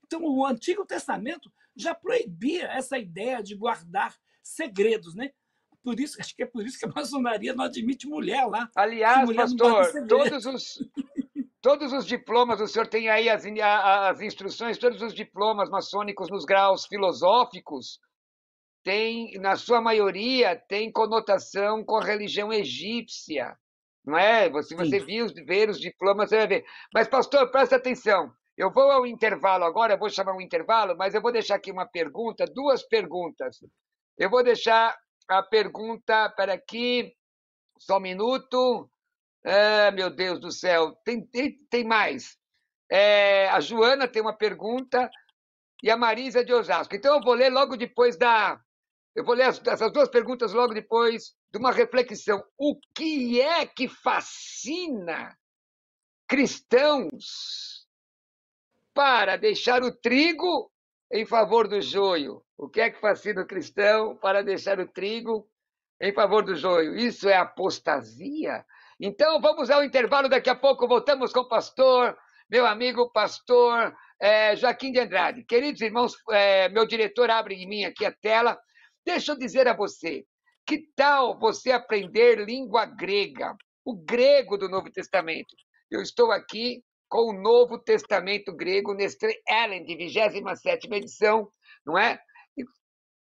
S2: Então, o Antigo Testamento já proibia essa ideia de guardar segredos, né? Por isso, acho que é por isso que a maçonaria não admite mulher lá.
S1: Aliás, mulher pastor, todos os diplomas, o senhor tem aí as instruções, todos os diplomas maçônicos nos graus filosóficos, tem, na sua maioria, tem conotação com a religião egípcia, não é? Se você ver os diplomas, você vai ver. Mas, pastor, presta atenção, Eu vou ao intervalo agora, eu vou chamar um intervalo, mas eu vou deixar aqui uma pergunta, duas perguntas. Eu vou deixar a pergunta, para aqui, só um minuto. Meu Deus do céu, tem mais. A Joana tem uma pergunta e a Marisa de Osasco. Então eu vou ler logo depois eu vou ler essas duas perguntas logo depois de uma reflexão. O que é que fascina cristãos para deixar o trigo em favor do joio? O que é que fascina o cristão para deixar o trigo em favor do joio? Isso é apostasia? Então vamos ao intervalo, daqui a pouco voltamos com o pastor, meu amigo pastor Joaquim de Andrade. Queridos irmãos, meu diretor abre em mim aqui a tela. Deixa eu dizer a você, que tal você aprender língua grega, o grego do Novo Testamento? Eu estou aqui com o Novo Testamento grego, Nestlé Ellen, de 27ª edição, não é?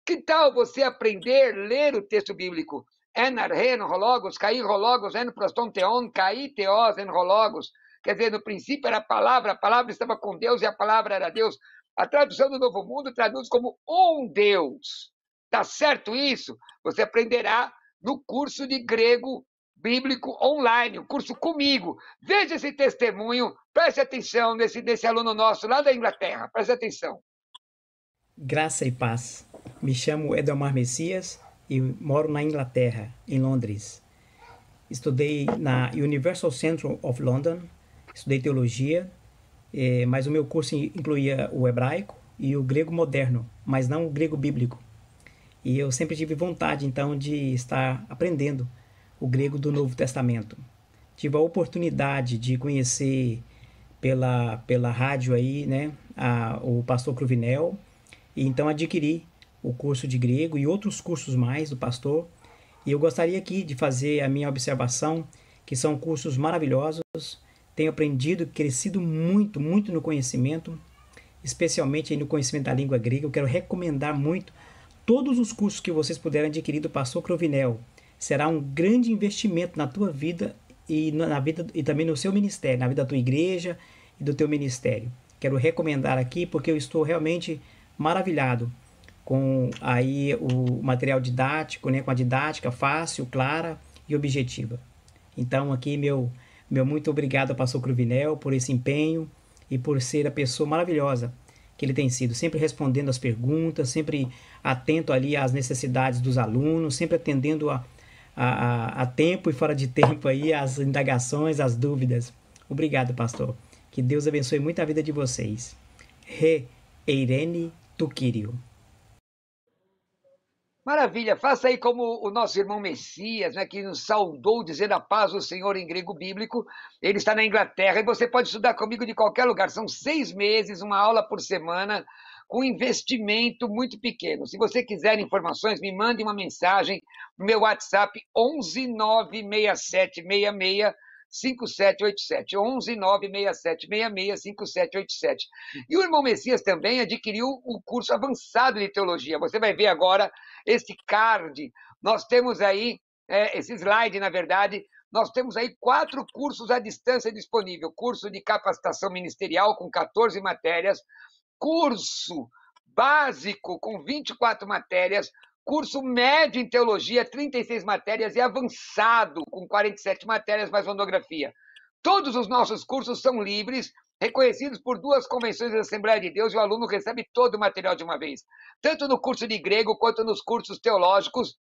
S1: Que tal você aprender a ler o texto bíblico? En arhen hologos, kai hologos, en proston theon, kai theos en hologos. Quer dizer, no princípio era a palavra estava com Deus e a palavra era Deus. A tradução do Novo Mundo traduz como um Deus. Tá certo isso? Você aprenderá no curso de grego bíblico online, o curso comigo. Veja esse testemunho, preste atenção nesse aluno nosso lá da Inglaterra, preste atenção.
S4: Graça e paz. Me chamo Edelmar Messias e moro na Inglaterra, em Londres. Estudei na Universal Centre of London, estudei teologia, mas o meu curso incluía o hebraico e o grego moderno, mas não o grego bíblico. E eu sempre tive vontade, então, de estar aprendendo o grego do Novo Testamento. Tive a oportunidade de conhecer pela rádio aí, né, o pastor Cruvinel, e então adquiri o curso de grego e outros cursos mais do pastor. E eu gostaria aqui de fazer a minha observação, que são cursos maravilhosos. Tenho aprendido, crescido muito, muito no conhecimento, especialmente no conhecimento da língua grega. Eu quero recomendar muito todos os cursos que vocês puderem adquirir do pastor Cruvinel. Será um grande investimento na tua vida e na vida e também no seu ministério, na vida da tua igreja e do teu ministério. Quero recomendar aqui porque eu estou realmente maravilhado com aí o material didático, né, com a didática fácil, clara e objetiva. Então aqui meu muito obrigado ao pastor Cruvinel por esse empenho e por ser a pessoa maravilhosa que ele tem sido, sempre respondendo as perguntas, sempre atento ali às necessidades dos alunos, sempre atendendo a tempo e fora de tempo aí as indagações, as dúvidas. Obrigado, pastor. Que Deus abençoe muito a vida de vocês. Re Eirene Tuquírio.
S1: Maravilha, faça aí como o nosso irmão Messias, né, que nos saudou dizendo a paz do Senhor em grego bíblico. Ele está na Inglaterra e você pode estudar comigo de qualquer lugar. São 6 meses, uma aula por semana, com investimento muito pequeno. Se você quiser informações, me mande uma mensagem no meu WhatsApp 11 96766 5787, 11 96766 5787. E o irmão Messias também adquiriu o curso avançado de teologia. Você vai ver agora esse card. Nós temos aí, esse slide, na verdade, nós temos aí 4 cursos à distância disponível. Curso de capacitação ministerial com 14 matérias, curso básico com 24 matérias, curso médio em teologia, 36 matérias, e avançado, com 47 matérias, mais monografia. Todos os nossos cursos são livres, reconhecidos por 2 convenções da Assembleia de Deus, e o aluno recebe todo o material de uma vez. Tanto no curso de grego, quanto nos cursos teológicos,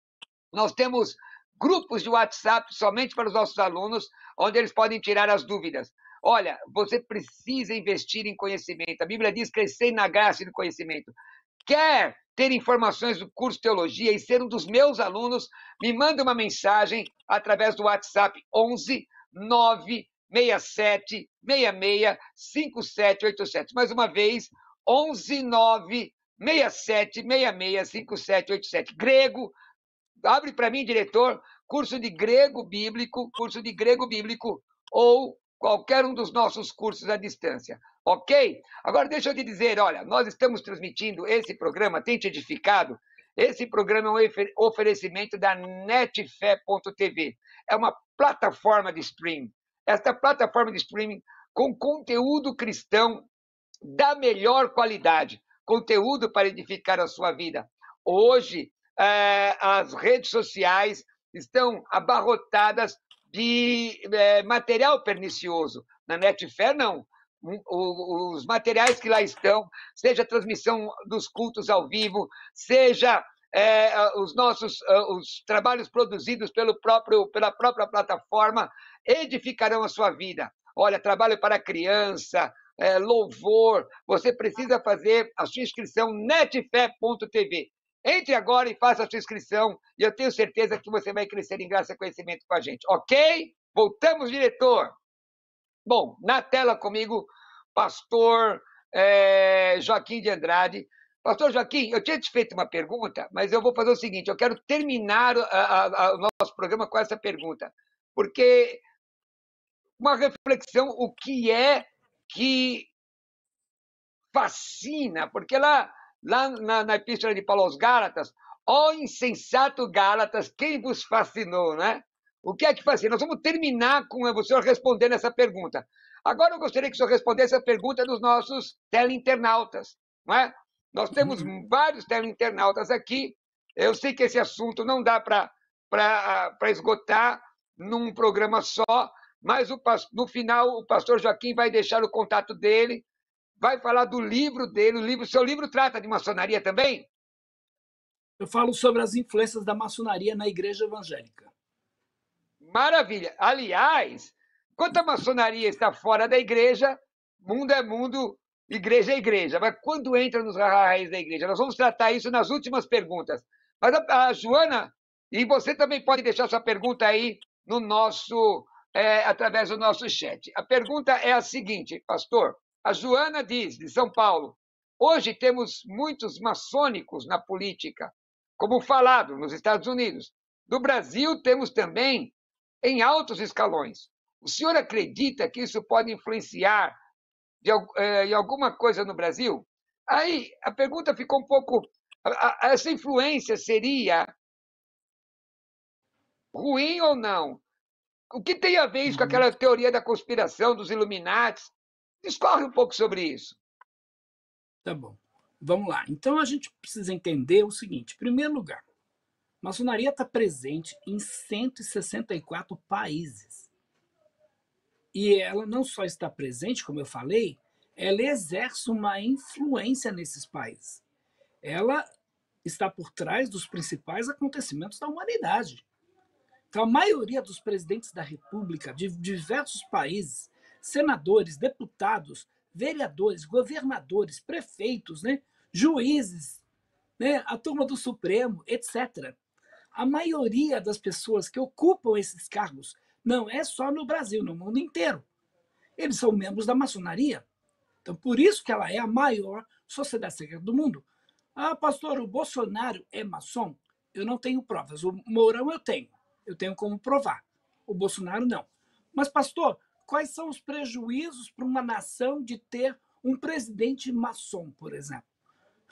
S1: nós temos grupos de WhatsApp somente para os nossos alunos, onde eles podem tirar as dúvidas. Olha, você precisa investir em conhecimento. A Bíblia diz: crescer na graça e no conhecimento. Quer ter informações do curso de teologia e ser um dos meus alunos? Me manda uma mensagem através do WhatsApp 11 967 66 5787. Mais uma vez, 11 967 66 5787. Grego, abre para mim, diretor, curso de grego bíblico, ou qualquer um dos nossos cursos à distância. Ok? Agora deixa eu te dizer, olha, nós estamos transmitindo esse programa, tem te edificado? Esse programa é um oferecimento da netfé.tv. É uma plataforma de streaming. Esta plataforma de streaming com conteúdo cristão da melhor qualidade, conteúdo para edificar a sua vida. Hoje, as redes sociais estão abarrotadas de material pernicioso. Na Netfé, não. Os materiais que lá estão, seja a transmissão dos cultos ao vivo, seja os trabalhos produzidos pela própria plataforma, edificarão a sua vida. Olha, trabalho para criança, louvor, você precisa fazer a sua inscrição netfé.tv. Entre agora e faça a sua inscrição, e eu tenho certeza que você vai crescer em graça e conhecimento com a gente. Ok? Voltamos, diretor. Bom, na tela comigo, pastor Joaquim de Andrade. Pastor Joaquim, eu tinha te feito uma pergunta, mas eu vou fazer o seguinte, eu quero terminar o nosso programa com essa pergunta, porque uma reflexão, o que é que fascina, porque lá na Epístola de Paulo aos Gálatas, ó insensato Gálatas, quem vos fascinou, né? O que é que fascina? Nós vamos terminar com o senhor respondendo essa pergunta. Agora eu gostaria que o senhor respondesse a pergunta dos nossos teleinternautas, não é? Nós temos vários teleinternautas aqui. Eu sei que esse assunto não dá para esgotar num programa só, mas no final o pastor Joaquim vai deixar o contato dele, vai falar do livro dele. Seu livro trata de maçonaria também?
S2: Eu falo sobre as influências da maçonaria na igreja evangélica.
S1: Maravilha! Aliás, enquanto a maçonaria está fora da igreja, mundo é mundo, igreja é igreja. Mas quando entra nos raios da igreja, nós vamos tratar isso nas últimas perguntas. Mas a Joana, e você também pode deixar sua pergunta aí no através do nosso chat. A pergunta é a seguinte, pastor. A Joana diz, de São Paulo, hoje temos muitos maçônicos na política, como falado nos Estados Unidos. No Brasil, temos também em altos escalões. O senhor acredita que isso pode influenciar em alguma coisa no Brasil? Aí a pergunta ficou um pouco... Essa influência seria ruim ou não? O que tem a ver isso com aquela teoria da conspiração dos Illuminati? Discorre um pouco sobre isso.
S2: Tá bom. Vamos lá. Então a gente precisa entender o seguinte. Em primeiro lugar, a maçonaria está presente em 164 países. E ela não só está presente, como eu falei, ela exerce uma influência nesses países. Ela está por trás dos principais acontecimentos da humanidade. Então, a maioria dos presidentes da República, de diversos países, senadores, deputados, vereadores, governadores, prefeitos, né, juízes, né, a turma do Supremo, etc. A maioria das pessoas que ocupam esses cargos não é só no Brasil, no mundo inteiro. Eles são membros da maçonaria. Então, por isso que ela é a maior sociedade secreta do mundo. Ah, pastor, o Bolsonaro é maçom? Eu não tenho provas. O Mourão eu tenho. Eu tenho como provar. O Bolsonaro não. Mas, pastor, quais são os prejuízos para uma nação de ter um presidente maçom, por exemplo?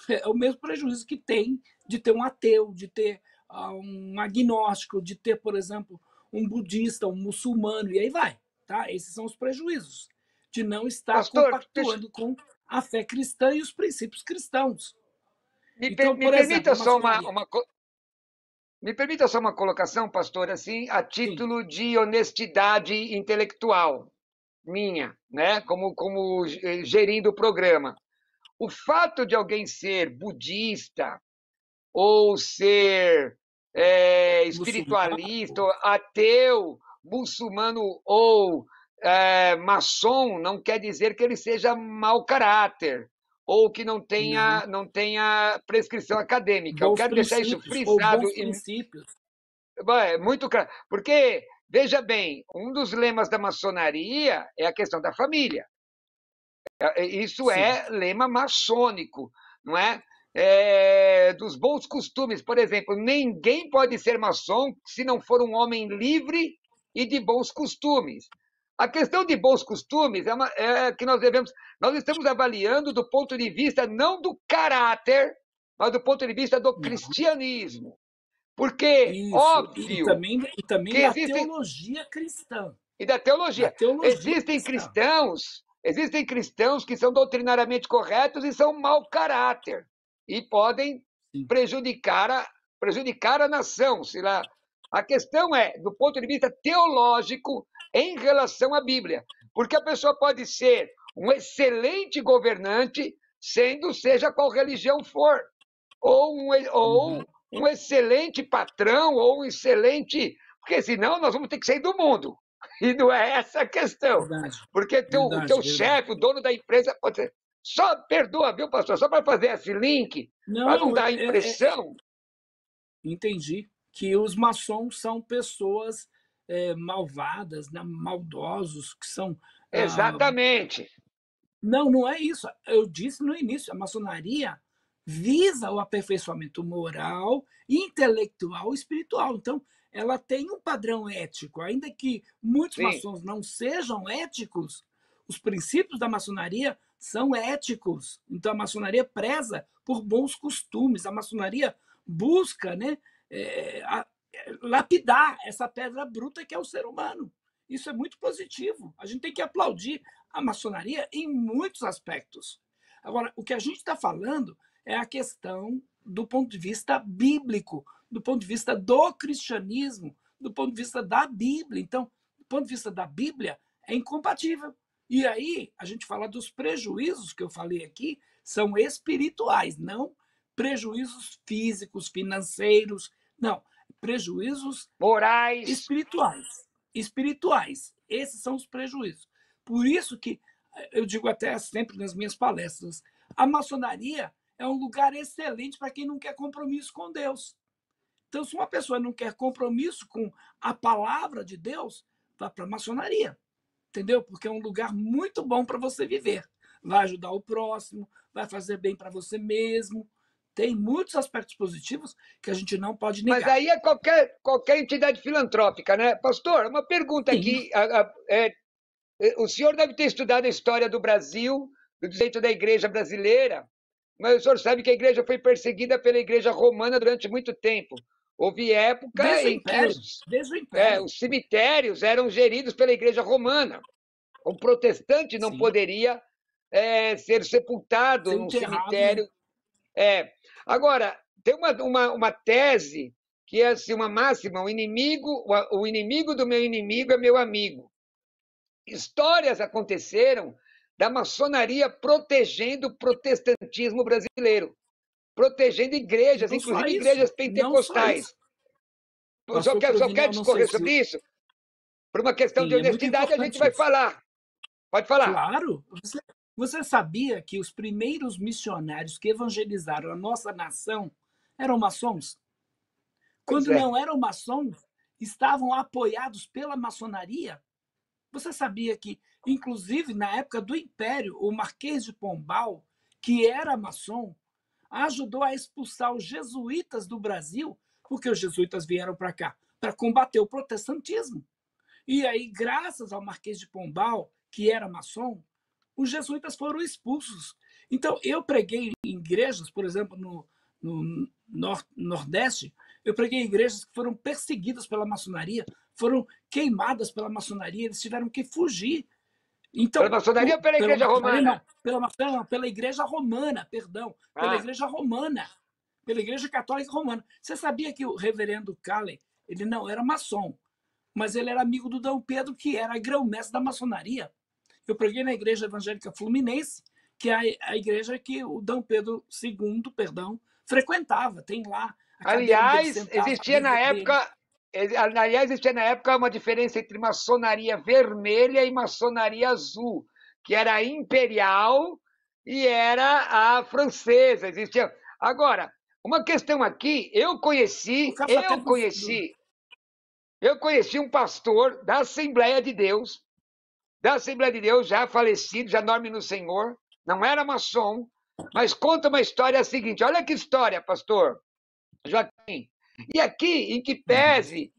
S2: É o mesmo prejuízo que tem de ter um ateu, de ter um agnóstico, de ter, por exemplo, um budista, um muçulmano, e aí vai. Tá? Esses são os prejuízos de não estar compactuando com a fé cristã e os princípios cristãos.
S1: Me permita só uma colocação, pastor, assim, a título de honestidade intelectual minha, né? Como gerindo o programa. O fato de alguém ser budista ou ser espiritualista, ateu, muçulmano ou maçom, não quer dizer que ele seja mau caráter ou que não tenha prescrição acadêmica. Eu quero deixar isso frisado. Muito claro. Porque, veja bem, um dos lemas da maçonaria é a questão da família. Isso é lema maçônico, não é? Dos bons costumes. Por exemplo, ninguém pode ser maçom se não for um homem livre e de bons costumes. A questão de bons costumes é que nós estamos avaliando do ponto de vista não do caráter, mas do ponto de vista do cristianismo. Porque, óbvio...
S2: E também da teologia cristã.
S1: E da teologia. Existem cristãos Existem cristãos que são doutrinariamente corretos e são mau caráter e podem prejudicar a nação. A questão é, do ponto de vista teológico, em relação à Bíblia. Porque a pessoa pode ser um excelente governante, seja qual religião for, ou um excelente patrão, ou um excelente... Porque senão nós vamos ter que sair do mundo. E não é essa a questão.
S2: Verdade.
S1: Porque o teu chefe, o dono da empresa, pode ser... Só perdoa, viu, pastor? Só para fazer esse link, para não dar a impressão...
S2: Entendi. Que os maçons são pessoas malvadas, né? Maldosos, que são...
S1: Exatamente.
S2: Não é isso. Eu disse no início, a maçonaria visa o aperfeiçoamento moral, intelectual e espiritual. Então, ela tem um padrão ético. Ainda que muitos maçons não sejam éticos, os princípios da maçonaria são éticos. Então, a maçonaria preza por bons costumes. A maçonaria busca, né, lapidar essa pedra bruta que é o ser humano. Isso é muito positivo. A gente tem que aplaudir a maçonaria em muitos aspectos. Agora, o que a gente está falando é a questão do ponto de vista bíblico, do ponto de vista do cristianismo, do ponto de vista da Bíblia. Então, do ponto de vista da Bíblia, é incompatível. E aí, a gente fala dos prejuízos que eu falei aqui, são espirituais, não prejuízos físicos, financeiros, não, prejuízos
S1: morais,
S2: espirituais. Esses são os prejuízos. Por isso que eu digo até sempre nas minhas palestras, a maçonaria é um lugar excelente para quem não quer compromisso com Deus. Então, se uma pessoa não quer compromisso com a palavra de Deus, vá para a maçonaria, entendeu? Porque é um lugar muito bom para você viver. Vai ajudar o próximo, vai fazer bem para você mesmo. Tem muitos aspectos positivos que a gente não pode negar.
S1: Mas aí é qualquer entidade filantrópica, né? Pastor, uma pergunta aqui. O senhor deve ter estudado a história do Brasil, do direito da igreja brasileira, mas o senhor sabe que a igreja foi perseguida pela igreja romana durante muito tempo. Houve época em que os cemitérios eram geridos pela igreja romana. Um protestante não poderia ser sepultado num cemitério. Né? Agora, tem uma tese que é assim, uma máxima: o inimigo do meu inimigo é meu amigo. Histórias aconteceram da maçonaria protegendo o protestantismo brasileiro, protegendo igrejas, inclusive igrejas pentecostais. Só quer discorrer sobre isso? Por uma questão de honestidade, a gente vai falar. Pode falar.
S2: Claro. Você sabia que os primeiros missionários que evangelizaram a nossa nação eram maçons? Quando não eram maçons, estavam apoiados pela maçonaria? Você sabia que, inclusive, na época do Império, o Marquês de Pombal, que era maçom, ajudou a expulsar os jesuítas do Brasil, porque os jesuítas vieram para cá para combater o protestantismo. E aí, graças ao Marquês de Pombal, que era maçom, os jesuítas foram expulsos. Então, eu preguei em igrejas, por exemplo, no Nordeste, eu preguei em igrejas que foram perseguidas pela maçonaria, foram queimadas pela maçonaria, eles tiveram que fugir. Então,
S1: pela maçonaria ou pela igreja romana?
S2: Pela igreja romana, perdão. Pela igreja romana. Pela igreja católica romana. Você sabia que o reverendo Calley, ele não era maçom, mas ele era amigo do Dom Pedro, que era grão-mestre da maçonaria. Eu preguei na igreja evangélica fluminense, que é a igreja que o Dom Pedro II, frequentava. Tem lá.
S1: Aliás, existia na época uma diferença entre maçonaria vermelha e maçonaria azul, que era a imperial e era a francesa. Existia. Agora, uma questão aqui, eu conheci um pastor da Assembleia de Deus, já falecido, já dorme no Senhor, não era maçom, mas conta uma história seguinte. Olha que história, pastor Joaquim. E aqui, em que pese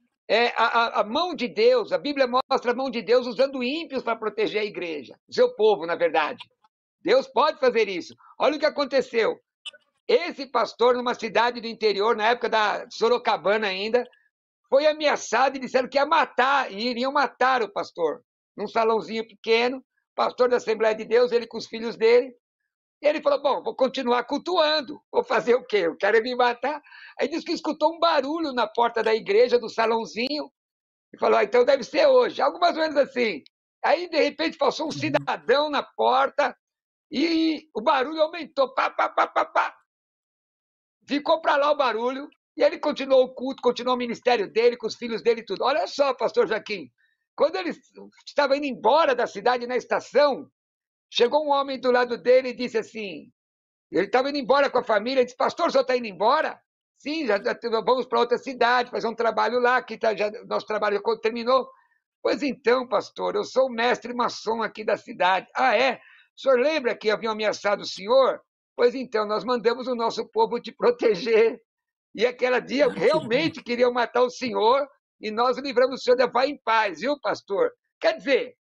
S1: a mão de Deus, a Bíblia mostra a mão de Deus usando ímpios para proteger a igreja, o seu povo, na verdade. Deus pode fazer isso. Olha o que aconteceu. Esse pastor, numa cidade do interior, na época da Sorocabana ainda, foi ameaçado e disseram que iriam matar o pastor, num salãozinho pequeno, pastor da Assembleia de Deus, ele com os filhos dele. E ele falou, bom, vou continuar cultuando, vou fazer o quê? Eu quero me matar. Aí disse que escutou um barulho na porta da igreja, do salãozinho, e falou, então deve ser hoje, algo mais ou menos assim. Aí, de repente, passou um cidadão na porta e o barulho aumentou, pá, pá, pá, pá, pá. Ficou para lá o barulho, e ele continuou o culto, continuou o ministério dele, com os filhos dele e tudo. Olha só, pastor Joaquim, quando ele estava indo embora da cidade na estação, chegou um homem do lado dele e disse assim, ele estava indo embora com a família, disse, pastor, o senhor está indo embora? Sim, já vamos para outra cidade, fazer um trabalho lá, que nosso trabalho já terminou. Pois então, pastor, eu sou o mestre maçom aqui da cidade. Ah, é? O senhor lembra que haviam ameaçado o senhor? Pois então, nós mandamos o nosso povo te proteger. E aquele dia realmente queriam matar o senhor e nós livramos o senhor da vai em paz, viu, pastor? Quer dizer,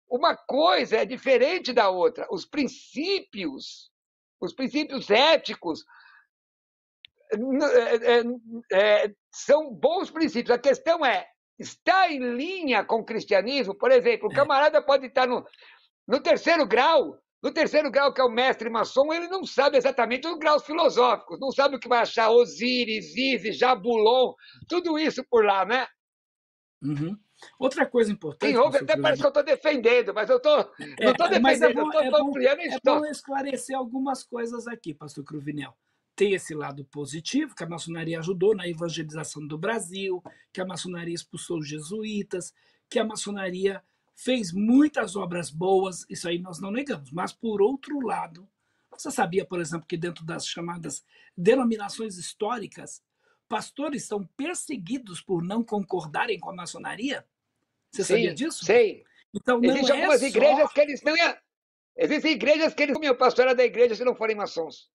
S1: uma coisa é diferente da outra. Os princípios éticos são bons princípios. A questão é, está em linha com o cristianismo? Por exemplo, o camarada pode estar no terceiro grau, que é o mestre maçom, ele não sabe exatamente os graus filosóficos, não sabe o que vai achar Osíris, Ísis, Jabulon, tudo isso por lá, né?
S2: Uhum. Outra coisa importante...
S1: Sim, até parece que eu estou defendendo, mas eu não estou defendendo, eu estou ampliando a história.
S2: É bom esclarecer algumas coisas aqui, pastor Cruvinel. Tem esse lado positivo, que a maçonaria ajudou na evangelização do Brasil, que a maçonaria expulsou os jesuítas, que a maçonaria fez muitas obras boas, isso aí nós não negamos. Mas, por outro lado, você sabia, por exemplo, que dentro das chamadas denominações históricas, pastores são perseguidos por não concordarem com a maçonaria? Você sabia disso?
S1: Sei.
S2: Então,
S1: existem algumas igrejas que eles não iam... Existem igrejas que eles não iam pastorar da igreja se não forem maçons.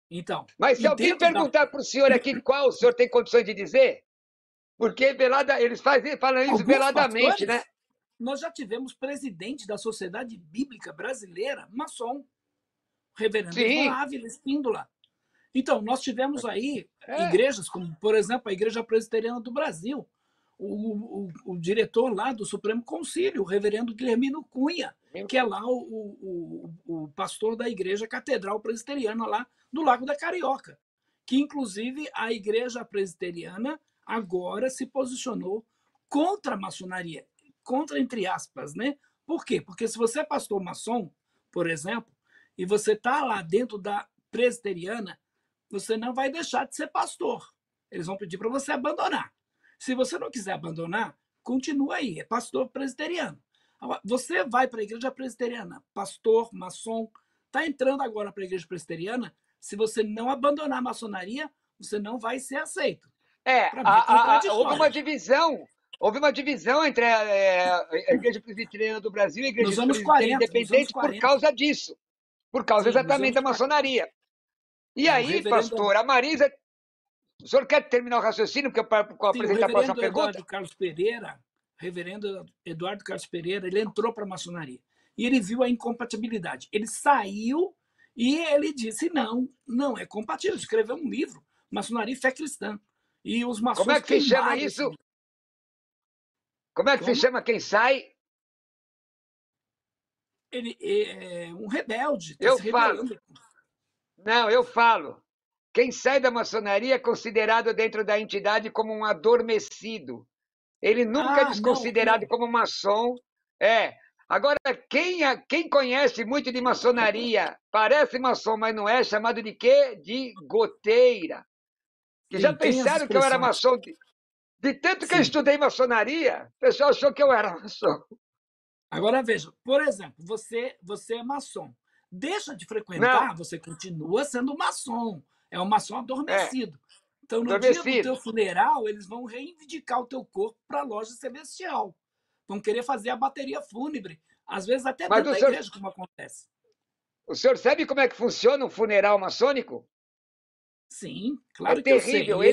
S2: Então,
S1: mas se alguém perguntar para o senhor aqui qual o senhor tem condições de dizer, porque eles falam isso veladamente, né?
S2: Nós já tivemos presidente da Sociedade Bíblica Brasileira, maçom, reverendo Ivan Ávila Espíndola. Então, nós tivemos aí igrejas, como, por exemplo, a Igreja Presbiteriana do Brasil, o diretor lá do Supremo Concílio, o reverendo Guilhermino Cunha, que é lá o pastor da Igreja Catedral Presbiteriana lá do Lago da Carioca, que inclusive a Igreja Presbiteriana agora se posicionou contra a maçonaria, contra entre aspas, né? Por quê? Porque se você é pastor maçom, por exemplo, e você está lá dentro da presbiteriana, você não vai deixar de ser pastor. Eles vão pedir para você abandonar. Se você não quiser abandonar, continua aí, é pastor presbiteriano. Você vai para a igreja presbiteriana, pastor, maçom, está entrando agora para a igreja presbiteriana, se você não abandonar a maçonaria, você não vai ser aceito.
S1: Houve uma divisão entre a Igreja Presbiteriana do Brasil e a Igreja Presbiteriana Independente por causa disso, por causa exatamente da maçonaria. E aí, pastor, a Marisa... O senhor quer terminar o raciocínio, porque eu apresentar a próxima pergunta?
S2: Reverendo Eduardo Carlos Pereira, ele entrou para a maçonaria e ele viu a incompatibilidade. Ele saiu e ele disse, não é compatível. Escreveu um livro, Maçonaria e Fé Cristã. E os maçons...
S1: Como é que se chama isso? Como é que se chama quem sai?
S2: Ele é um rebelde.
S1: Eu falo. Quem sai da maçonaria é considerado dentro da entidade como um adormecido. Ele nunca é desconsiderado como maçom. Agora, quem conhece muito de maçonaria, parece maçom, mas não é, chamado de quê? De goteira. Que já pensaram que eu era maçom? De tanto que eu estudei maçonaria, o pessoal achou que eu era maçom.
S2: Agora, veja, por exemplo, você é maçom. Deixa de frequentar, você continua sendo maçom. É um maçom adormecido. Então, no dia do teu funeral, eles vão reivindicar o teu corpo para a loja celestial. Vão querer fazer a bateria fúnebre. Às vezes até dentro da igreja, como acontece.
S1: O senhor sabe como é que funciona um funeral maçônico?
S2: Sim, claro que eu sei.
S1: É terrível.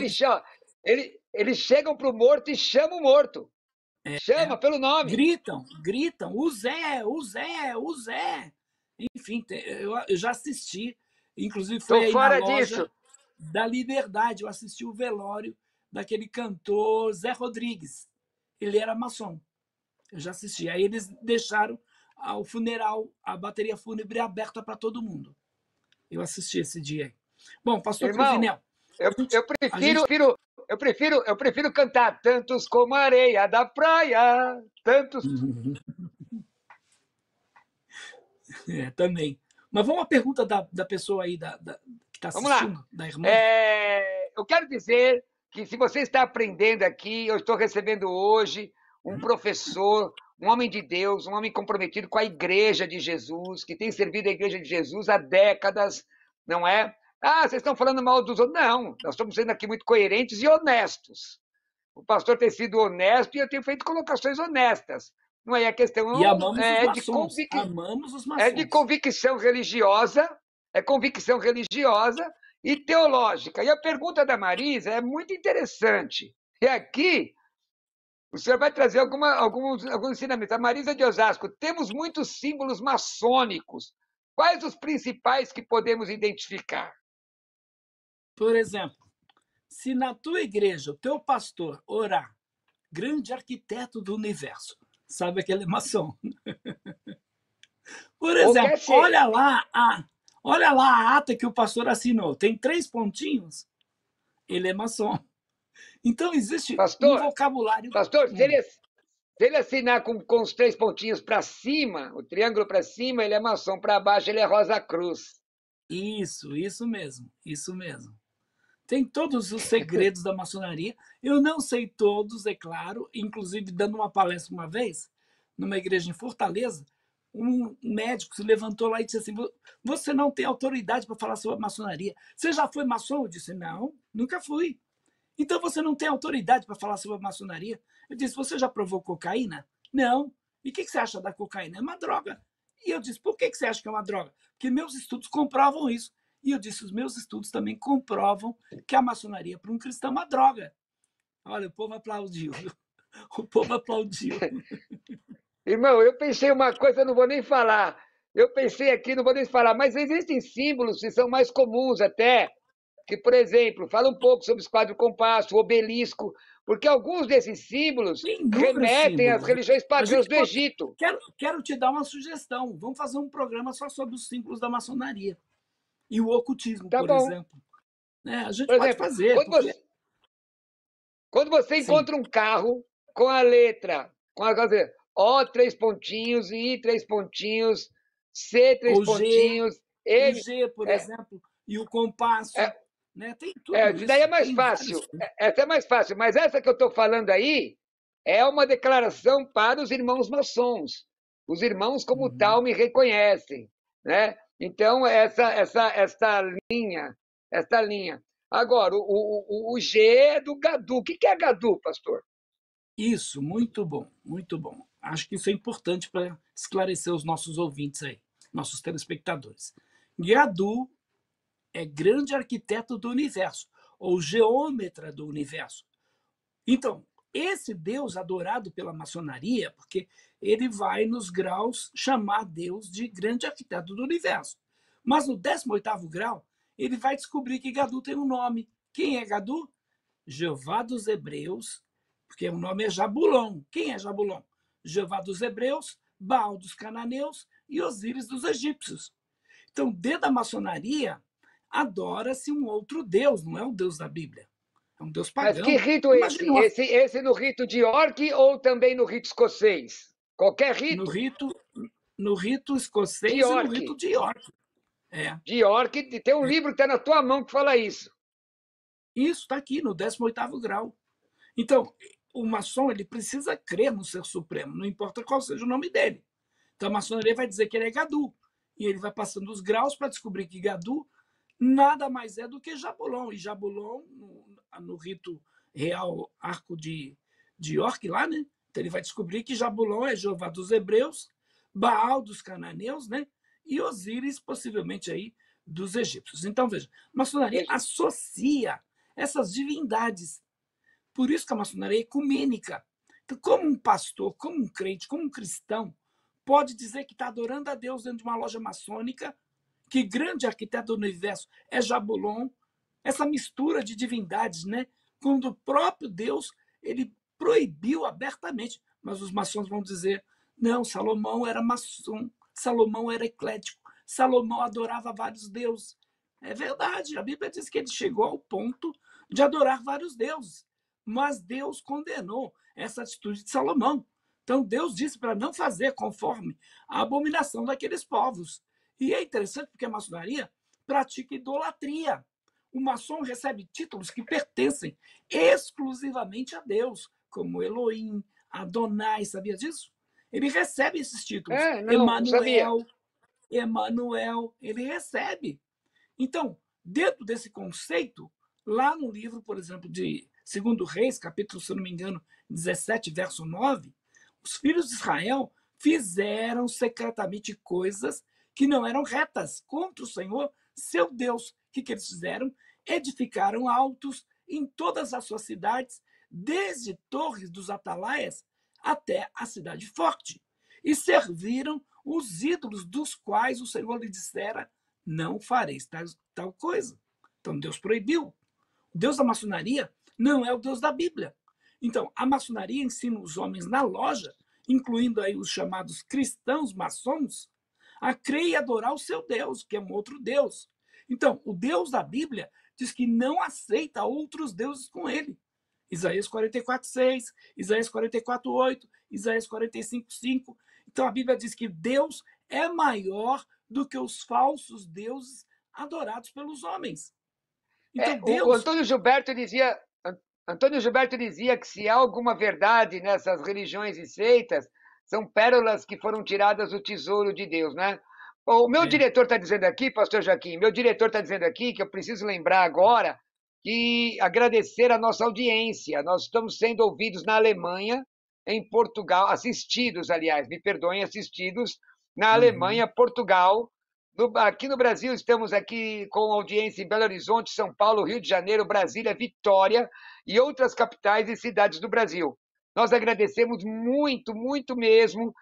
S1: Eles chegam para o morto e chamam o morto. Chama pelo nome.
S2: Gritam. O Zé. Enfim, eu já assisti. Inclusive, foi aí na loja da Liberdade. Eu assisti o velório daquele cantor Zé Rodrigues. Ele era maçom. Eu já assisti. Aí eles deixaram ao funeral, a bateria fúnebre aberta para todo mundo. Eu assisti esse dia aí. Bom, pastor
S1: Irmão,
S2: Cruvinel,
S1: eu prefiro cantar tantos como a areia da praia, tantos.
S2: Também. Mas vamos à pergunta da pessoa aí que está
S1: Vamos lá.
S2: assistindo, da irmã.
S1: Eu quero dizer que se você está aprendendo aqui, eu estou recebendo hoje um professor, um homem de Deus, um homem comprometido com a Igreja de Jesus, que tem servido a Igreja de Jesus há décadas, não é? Ah, vocês estão falando mal dos outros. Não, nós estamos sendo aqui muito coerentes e honestos. O pastor tem sido honesto e eu tenho feito colocações honestas. Não é a questão
S2: E amamos
S1: é
S2: os
S1: de
S2: maçons. Amamos os maçons.
S1: é de convicção religiosa, e teológica. E a pergunta da Marisa é muito interessante. E aqui o senhor vai trazer alguns ensinamentos. A Marisa de Osasco, temos muitos símbolos maçônicos. Quais os principais que podemos identificar?
S2: Por exemplo, se na tua igreja o teu pastor orar, grande arquiteto do universo, sabe que ele é maçom. Por exemplo, olha lá a ata que o pastor assinou. Tem 3 pontinhos, ele é maçom. Então existe um vocabulário.
S1: Pastor, se ele assinar com os 3 pontinhos para cima, o triângulo para cima, ele é maçom, para baixo ele é Rosa Cruz.
S2: Isso mesmo. Tem todos os segredos da maçonaria. Eu não sei todos, é claro. Inclusive, dando uma palestra uma vez, numa igreja em Fortaleza, um médico se levantou lá e disse assim: você não tem autoridade para falar sobre a maçonaria. Você já foi maçom? Eu disse: não, nunca fui. Então você não tem autoridade para falar sobre a maçonaria? Eu disse: você já provou cocaína? Não. E o que você acha da cocaína? É uma droga. E eu disse: por que você acha que é uma droga? Porque meus estudos comprovam isso. E eu disse: os meus estudos também comprovam que a maçonaria para um cristão é uma droga. Olha, o povo aplaudiu. O povo aplaudiu.
S1: Irmão, eu pensei uma coisa, não vou nem falar. Eu pensei aqui, não vou nem falar, mas existem símbolos que são mais comuns até, que, por exemplo, fala um pouco sobre o esquadro compasso, o obelisco, porque alguns desses símbolos remetem às religiões pagãs do Egito.
S2: Quero te dar uma sugestão. Vamos fazer um programa só sobre os símbolos da maçonaria. E o ocultismo, por exemplo. A gente pode fazer.
S1: Quando você encontra um carro com a letra, O, 3 pontinhos, I, 3 pontinhos, C, 3 pontinhos,
S2: N. O G, por exemplo, e o compasso. Tem tudo isso.
S1: Daí é mais fácil. Essa é mais fácil, mas essa que eu estou falando aí é uma declaração para os irmãos maçons. Os irmãos, como tal, me reconhecem. Né? Então, essa linha. Agora, o G é do Gadu. O que é Gadu, pastor?
S2: Isso, muito bom, muito bom. Acho que isso é importante para esclarecer os nossos ouvintes aí, nossos telespectadores. Gadu é grande arquiteto do universo, ou geômetra do universo. Então, esse Deus adorado pela maçonaria, porque ele vai nos graus chamar Deus de grande arquiteto do universo. Mas no 18º grau, ele vai descobrir que Gadu tem um nome. Quem é Gadu? Jeová dos Hebreus, porque o nome é Jabulon. Quem é Jabulon? Jeová dos Hebreus, Baal dos cananeus e Osíris dos egípcios. Então, dentro da maçonaria, adora-se um outro Deus, não é o Deus da Bíblia. É um Deus pagão.
S1: Mas que rito é esse? Esse no rito de York ou também no rito escocês? Qualquer rito?
S2: No rito escocês e no rito de York.
S1: De York, tem um livro que está na tua mão que fala isso.
S2: Isso está aqui, no 18º grau. Então, o maçom ele precisa crer no Ser Supremo, não importa qual seja o nome dele. Então, a maçonaria vai dizer que ele é Gadu. E ele vai passando os graus para descobrir que Gadu nada mais é do que Jabulon. E Jabulon, no rito real Arco de York, lá, né? Então, ele vai descobrir que Jabulon é Jeová dos Hebreus, Baal dos cananeus, né? E Osíris, possivelmente, aí, dos egípcios. Então, veja, a maçonaria associa essas divindades. Por isso que a maçonaria é ecumênica. Então, como um pastor, como um crente, como um cristão, pode dizer que está adorando a Deus dentro de uma loja maçônica, que grande arquiteto do universo é Jabulon, essa mistura de divindades, né? Quando o próprio Deus ele proibiu abertamente, mas os maçons vão dizer, Não, Salomão era maçom, Salomão era eclético, Salomão adorava vários deuses. É verdade, a Bíblia diz que ele chegou ao ponto de adorar vários deuses, mas Deus condenou essa atitude de Salomão. Então Deus disse para não fazer conforme a abominação daqueles povos. E é interessante porque a maçonaria pratica idolatria. O maçom recebe títulos que pertencem exclusivamente a Deus, como Elohim, Adonai, sabia disso? Ele recebe esses títulos.
S1: Não sabia.
S2: Emanuel, ele recebe. Então, dentro desse conceito, lá no livro, por exemplo, de 2 Reis, capítulo, se não me engano, 17, verso 9, os filhos de Israel fizeram secretamente coisas que não eram retas contra o Senhor, seu Deus. O que eles fizeram? Edificaram altos em todas as suas cidades, desde Torres dos Atalaias até a cidade forte, e serviram os ídolos dos quais o Senhor lhe dissera: não fareis tal coisa. Então Deus proibiu. O Deus da maçonaria não é o Deus da Bíblia. Então, a maçonaria ensina os homens na loja, incluindo aí os chamados cristãos maçons, a crer e adorar o seu Deus, que é um outro Deus. Então, o Deus da Bíblia diz que não aceita outros deuses com ele. Isaías 44:6, Isaías 44:8, Isaías 45:5. Então, a Bíblia diz que Deus é maior do que os falsos deuses adorados pelos homens. Então, Deus...
S1: O Antônio Gilberto dizia que se há alguma verdade nessas religiões e seitas, são pérolas que foram tiradas do tesouro de Deus, né? O meu diretor está dizendo aqui, pastor Joaquim, que eu preciso lembrar agora que agradecer a nossa audiência. Nós estamos sendo ouvidos na Alemanha, em Portugal, assistidos, aliás, me perdoem, assistidos na Alemanha, Portugal. Aqui no Brasil, estamos aqui com audiência em Belo Horizonte, São Paulo, Rio de Janeiro, Brasília, Vitória e outras capitais e cidades do Brasil. Nós agradecemos muito, muito mesmo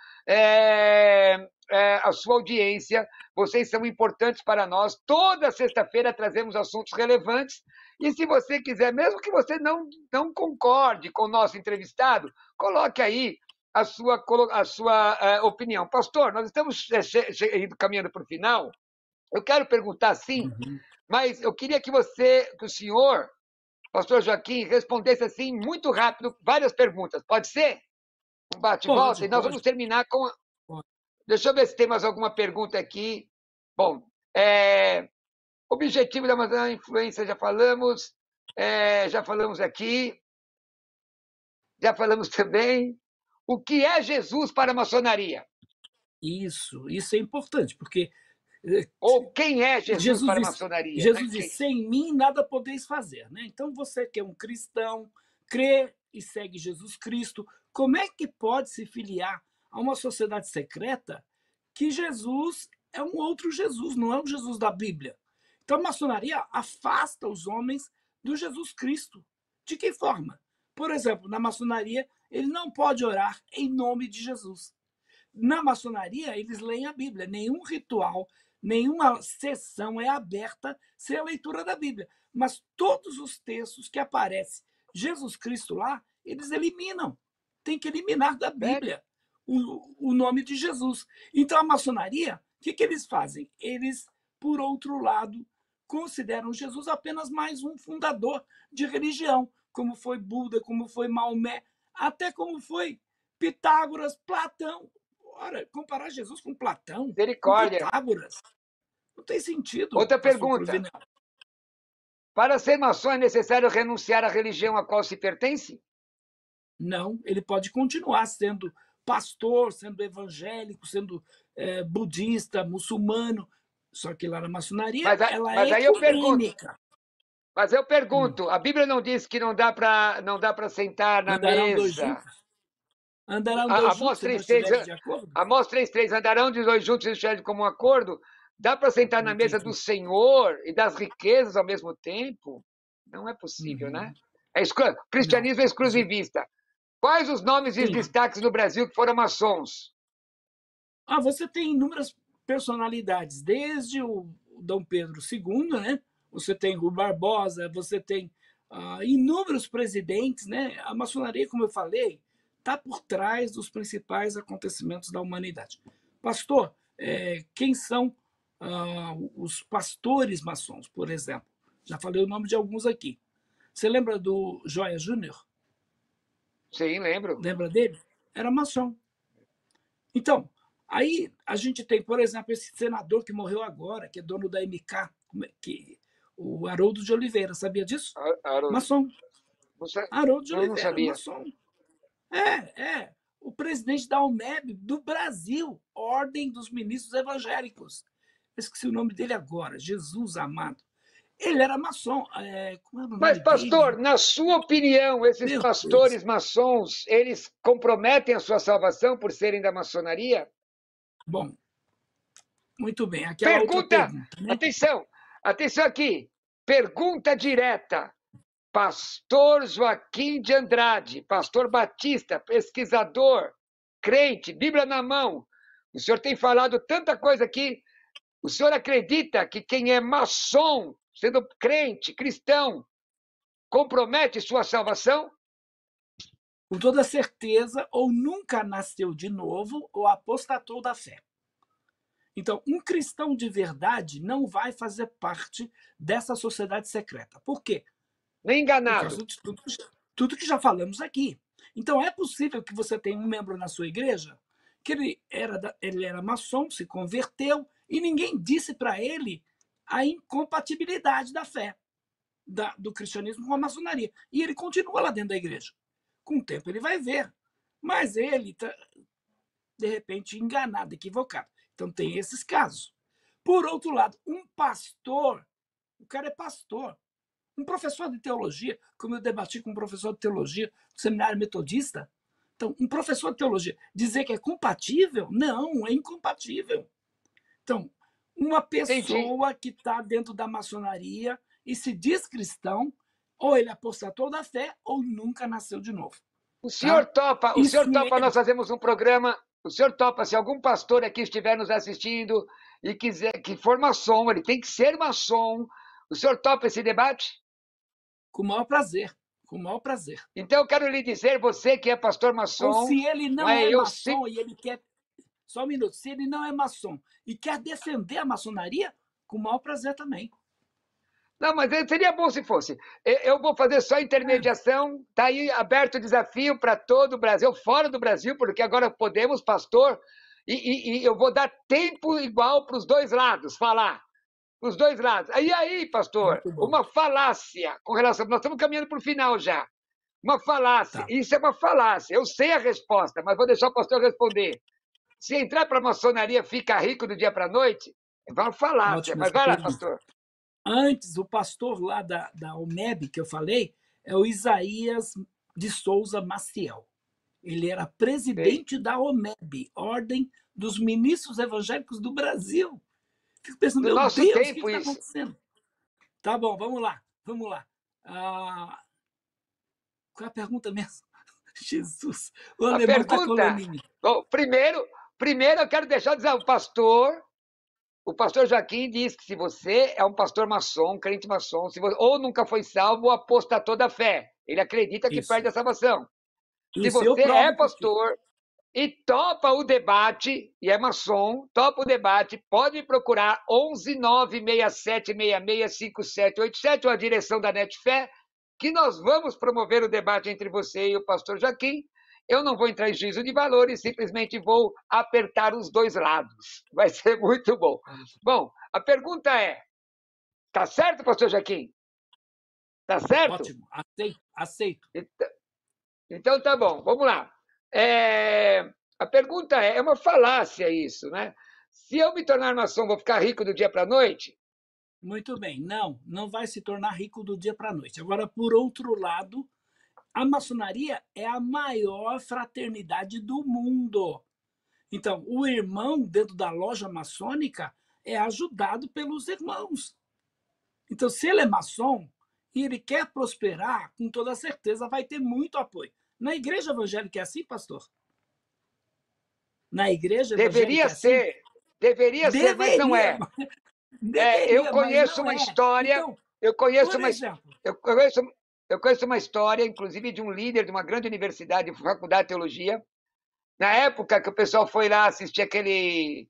S1: a sua audiência. Vocês são importantes para nós. Toda sexta-feira trazemos assuntos relevantes. E se você quiser, mesmo que você não concorde com o nosso entrevistado, coloque aí a sua opinião. Pastor, nós estamos caminhando para o final. Eu quero perguntar sim, mas eu queria que o senhor, pastor Joaquim, respondesse assim muito rápido várias perguntas. Pode ser? Um bate-volta? E nós vamos terminar com... Deixa eu ver se tem mais alguma pergunta aqui. Bom, objetivo da influência, já falamos aqui. Já falamos também. O que é Jesus para a maçonaria?
S2: Isso é importante, porque...
S1: Ou quem é Jesus para a maçonaria?
S2: Jesus disse, sem mim nada podeis fazer. Né? Então, você que é um cristão, crê e segue Jesus Cristo, como é que pode se filiar a uma sociedade secreta que Jesus é um outro Jesus, não é o Jesus da Bíblia? Então, a maçonaria afasta os homens do Jesus Cristo. De que forma? Por exemplo, na maçonaria, ele não pode orar em nome de Jesus. Na maçonaria, eles leem a Bíblia. Nenhum ritual, nenhuma sessão é aberta sem a leitura da Bíblia. Mas todos os textos que aparecem Jesus Cristo lá, eles eliminam. Tem que eliminar da Bíblia o nome de Jesus. Então, a maçonaria, o que eles fazem? Eles, por outro lado, consideram Jesus apenas mais um fundador de religião, como foi Buda, como foi Maomé, até como foi Pitágoras, Platão. Ora, comparar Jesus com Platão,
S1: Misericórdia.
S2: com Pitágoras, não tem sentido.
S1: Outra pergunta. Para ser maçom é necessário renunciar à religião a qual se pertence?
S2: Não, ele pode continuar sendo pastor, sendo evangélico, sendo budista, muçulmano, só que lá na maçonaria ela é ecumênica.
S1: Mas eu pergunto, a Bíblia não diz que não dá para sentar na mesa?
S2: Andarão dois juntos se não estiverem de acordo?
S1: Amós 3:3, andarão de dois juntos se estiverem de comum acordo? Dá para sentar na mesa do Senhor e das riquezas ao mesmo tempo? Não é possível, né? Cristianismo é exclusivista. Quais os nomes e os destaques no Brasil que foram maçons?
S2: Você tem inúmeras personalidades, desde o Dom Pedro II, né? Você tem Rui Barbosa, você tem inúmeros presidentes, né? A maçonaria, como eu falei, está por trás dos principais acontecimentos da humanidade. Pastor, quem são os pastores maçons, por exemplo? Já falei o nome de alguns aqui. Você lembra do Joia Júnior?
S1: Sim, lembro.
S2: Lembra dele? Era maçom. Então, aí a gente tem, por exemplo, esse senador que morreu agora, que é dono da MK, o Haroldo de Oliveira, sabia disso?
S1: Haroldo.
S2: Maçom. Haroldo de
S1: Eu não
S2: Oliveira,
S1: sabia.
S2: maçom. O presidente da OMEB do Brasil, Ordem dos Ministros Evangélicos. Eu esqueci o nome dele agora, Jesus amado. Ele era maçom. Como era o nome
S1: Mas, pastor,
S2: dele?
S1: na sua opinião, esses
S2: Meu
S1: pastores
S2: Deus.
S1: maçons, eles comprometem a sua salvação por serem da maçonaria?
S2: Bom, muito bem. Aquela outra pergunta, né?
S1: Atenção aqui. Pergunta direta. Pastor Joaquim de Andrade, pastor batista, pesquisador, crente, Bíblia na mão. O senhor tem falado tanta coisa aqui. O senhor acredita que quem é maçom, sendo crente, cristão, compromete sua salvação?
S2: Com toda certeza, ou nunca nasceu de novo, ou apostatou da fé. Então, um cristão de verdade não vai fazer parte dessa sociedade secreta. Por quê?
S1: Nem enganado.
S2: Por causa de tudo que já falamos aqui. Então, é possível que você tenha um membro na sua igreja que ele era maçom, se converteu, e ninguém disse para ele a incompatibilidade da fé, do cristianismo com a maçonaria. E ele continua lá dentro da igreja. Com o tempo ele vai ver. Mas ele está, de repente, enganado, equivocado. Então, tem esses casos. Por outro lado, um pastor, o cara é pastor, um professor de teologia, como eu debati com um professor de teologia do seminário metodista. Então, um professor de teologia dizer que é compatível? Não, é incompatível. Então, uma pessoa que está dentro da maçonaria e se diz cristão, ou ele apostatou da fé, ou nunca nasceu de novo.
S1: O senhor topa, nós fazemos um programa. O senhor topa, se algum pastor aqui estiver nos assistindo e quiser que for maçom, ele tem que ser maçom. O senhor topa esse debate?
S2: Com o maior prazer, com o maior prazer.
S1: Então, eu quero lhe dizer, você que é pastor maçom...
S2: Ou se ele não é maçom e ele quer... Só um minuto. Se ele não é maçom e quer defender a maçonaria, com o maior prazer também.
S1: Não, mas seria bom se fosse. Eu vou fazer só intermediação. Está aí aberto o desafio para todo o Brasil, fora do Brasil, porque agora podemos, pastor, e eu vou dar tempo igual para os dois lados falar. Os dois lados. Aí, pastor, uma falácia com relação... Nós estamos caminhando para o final já. Uma falácia. Tá. Isso é uma falácia. Eu sei a resposta, mas vou deixar o pastor responder. Se entrar para a maçonaria, fica rico do dia para a noite? É uma falácia. Mas vai lá, pastor.
S2: Antes, o pastor lá da OMEB, que eu falei, é o Isaías de Souza Maciel. Ele era presidente da OMEB, Ordem dos Ministros Evangélicos do Brasil. Fico pensando, meu Deus, o que está acontecendo? Tá bom, vamos lá. Qual é a pergunta mesmo? Jesus. O alemão está colando em mim.
S1: Bom, primeiro eu quero deixar dizer, o pastor Joaquim diz que se você é um pastor maçom, crente maçom, se você, ou nunca foi salvo ou apostatou da fé, ele acredita que perde a salvação. Se você é pastor e topa o debate, e é maçom, topa o debate, pode me procurar 11967665787, ou a direção da Netfé, que nós vamos promover o debate entre você e o pastor Joaquim. Eu não vou entrar em juízo de valores, simplesmente vou apertar os dois lados. Vai ser muito bom. Bom, a pergunta é, tá certo, pastor Joaquim? Tá certo?
S2: Ótimo, aceito.
S1: Então tá bom, vamos lá. A pergunta é uma falácia isso, né? Se eu me tornar maçom, vou ficar rico do dia para a noite?
S2: Muito bem, não vai se tornar rico do dia para a noite. Agora, por outro lado, a maçonaria é a maior fraternidade do mundo. Então, o irmão dentro da loja maçônica é ajudado pelos irmãos. Então, se ele é maçom e ele quer prosperar, com toda certeza vai ter muito apoio. Na igreja evangélica é assim, pastor? Na igreja
S1: evangélica Deveria ser, mas não é. Eu conheço uma história. Então, eu conheço eu conheço uma história, inclusive, de um líder de uma grande universidade, faculdade de teologia. Na época que o pessoal foi lá assistir aquele...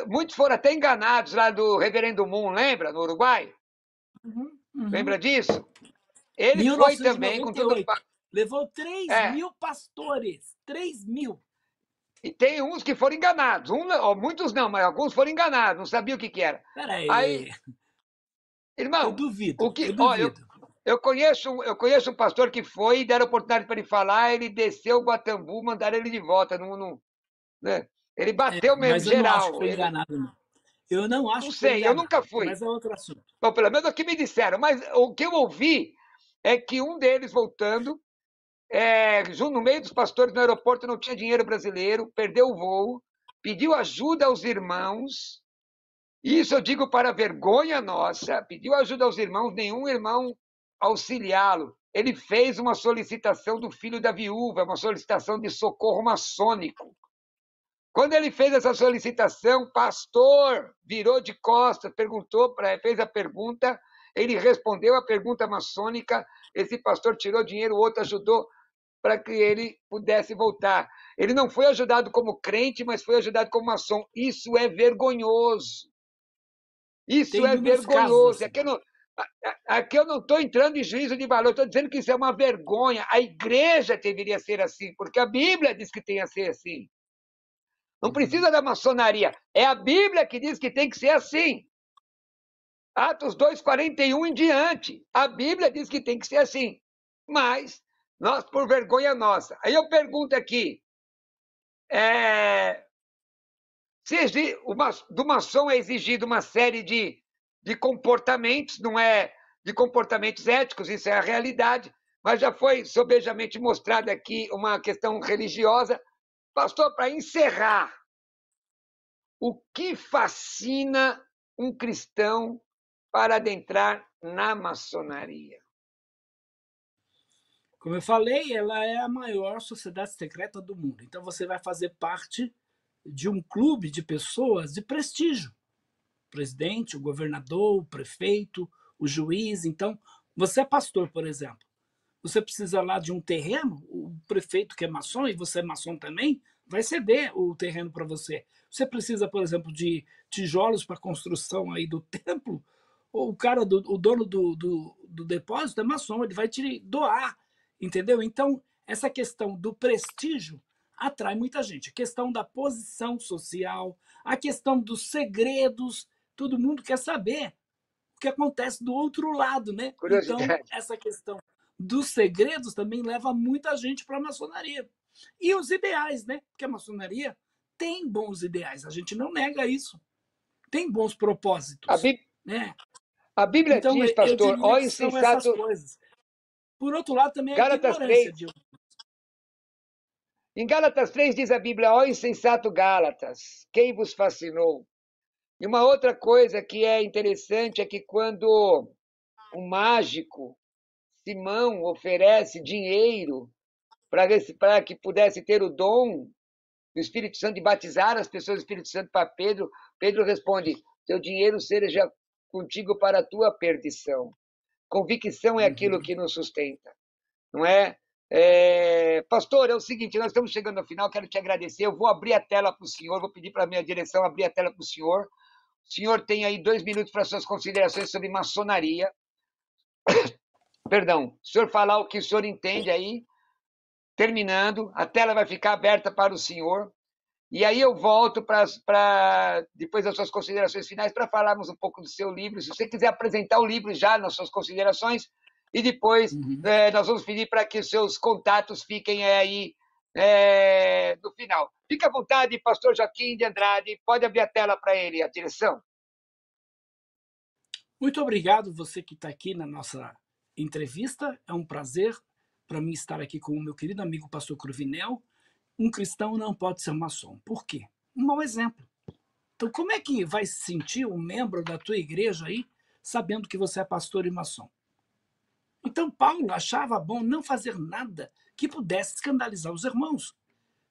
S1: muitos foram até enganados lá do Reverendo Moon, lembra? No Uruguai?
S2: Uhum.
S1: Lembra disso? Ele foi também com tudo...
S2: 1998. Levou 3.000 pastores. 3.000.
S1: E tem uns que foram enganados. Muitos não, mas alguns foram enganados. Não sabiam o que era.
S2: Peraí.
S1: Aí, irmão,
S2: Eu duvido.
S1: eu duvido.
S2: Olha,
S1: eu conheço um pastor que foi e deram oportunidade para ele falar, ele desceu o Guatambu, mandaram ele de volta. Né? Ele bateu mesmo,
S2: mas
S1: geral.
S2: Eu não acho que foi enganado, não. Eu não acho
S1: não
S2: que foi
S1: sei,
S2: enganado,
S1: eu nunca fui.
S2: Mas é outro assunto.
S1: Bom, pelo menos é o que me disseram. Mas o que eu ouvi é que um deles, voltando, no meio dos pastores no aeroporto, não tinha dinheiro brasileiro, perdeu o voo, pediu ajuda aos irmãos. Isso eu digo para vergonha nossa. Pediu ajuda aos irmãos, nenhum irmão auxiliá-lo. Ele fez uma solicitação do filho da viúva, uma solicitação de socorro maçônico. Quando ele fez essa solicitação, o pastor virou de costas, fez a pergunta, ele respondeu a pergunta maçônica, esse pastor tirou dinheiro, o outro ajudou para que ele pudesse voltar. Ele não foi ajudado como crente, mas foi ajudado como maçom. Isso é vergonhoso. Isso é vergonhoso. Casos, assim. Aqui eu não estou entrando em juízo de valor, estou dizendo que isso é uma vergonha. A igreja deveria ser assim, porque a Bíblia diz que tem a ser assim. Não precisa da maçonaria. É a Bíblia que diz que tem que ser assim. Atos 2:41 em diante. A Bíblia diz que tem que ser assim. Mas nós, por vergonha nossa. Aí eu pergunto aqui, do maçom é exigido uma série de comportamentos, não é de comportamentos éticos, isso é a realidade, mas já foi sobejamente mostrada aqui uma questão religiosa. Pastor, para encerrar, o que fascina um cristão para adentrar na maçonaria?
S2: Como eu falei, ela é a maior sociedade secreta do mundo. Então você vai fazer parte de um clube de pessoas de prestígio. O presidente, o governador, o prefeito, o juiz. Então, você é pastor, por exemplo. Você precisa lá de um terreno, o prefeito que é maçom, e você é maçom também, vai ceder o terreno para você. Você precisa, por exemplo, de tijolos para a construção aí do templo, ou o dono do depósito é maçom, ele vai te doar, entendeu? Então, essa questão do prestígio atrai muita gente. A questão da posição social, a questão dos segredos, todo mundo quer saber o que acontece do outro lado, né? Então, essa questão dos segredos também leva muita gente para a maçonaria. E os ideais, né? Porque a maçonaria tem bons ideais, a gente não nega isso. Tem bons propósitos. Né?
S1: A Bíblia então, diz, pastor, ó insensato...
S2: Por outro lado, também é a ignorância.
S1: Em Gálatas 3 diz a Bíblia, ó insensato Gálatas, quem vos fascinou? E uma outra coisa que é interessante é que quando um mágico, Simão, oferece dinheiro para que pudesse ter o dom do Espírito Santo de batizar as pessoas do Espírito Santo para Pedro, Pedro responde, teu dinheiro seja contigo para a tua perdição. Convicção é aquilo que nos sustenta, não é? Pastor, é o seguinte, nós estamos chegando ao final, quero te agradecer, eu vou abrir a tela para o senhor, vou pedir para a minha direção abrir a tela para o senhor tem aí 2 minutos para suas considerações sobre maçonaria. Perdão, o senhor falar o que o senhor entende aí, terminando, a tela vai ficar aberta para o senhor, e aí eu volto para depois das suas considerações finais, para falarmos um pouco do seu livro, se você quiser apresentar o livro já nas suas considerações, e depois nós vamos pedir para que os seus contatos fiquem aí no final. Fique à vontade, pastor Joaquim de Andrade, pode abrir a tela para ele, a direção.
S2: Muito obrigado, você que está aqui na nossa entrevista, é um prazer para mim estar aqui com o meu querido amigo pastor Cruvinel. Um cristão não pode ser maçom. Por quê? Um mau exemplo. Então, como é que vai se sentir um membro da tua igreja aí, sabendo que você é pastor e maçom? Então, Paulo achava bom não fazer nada que pudesse escandalizar os irmãos.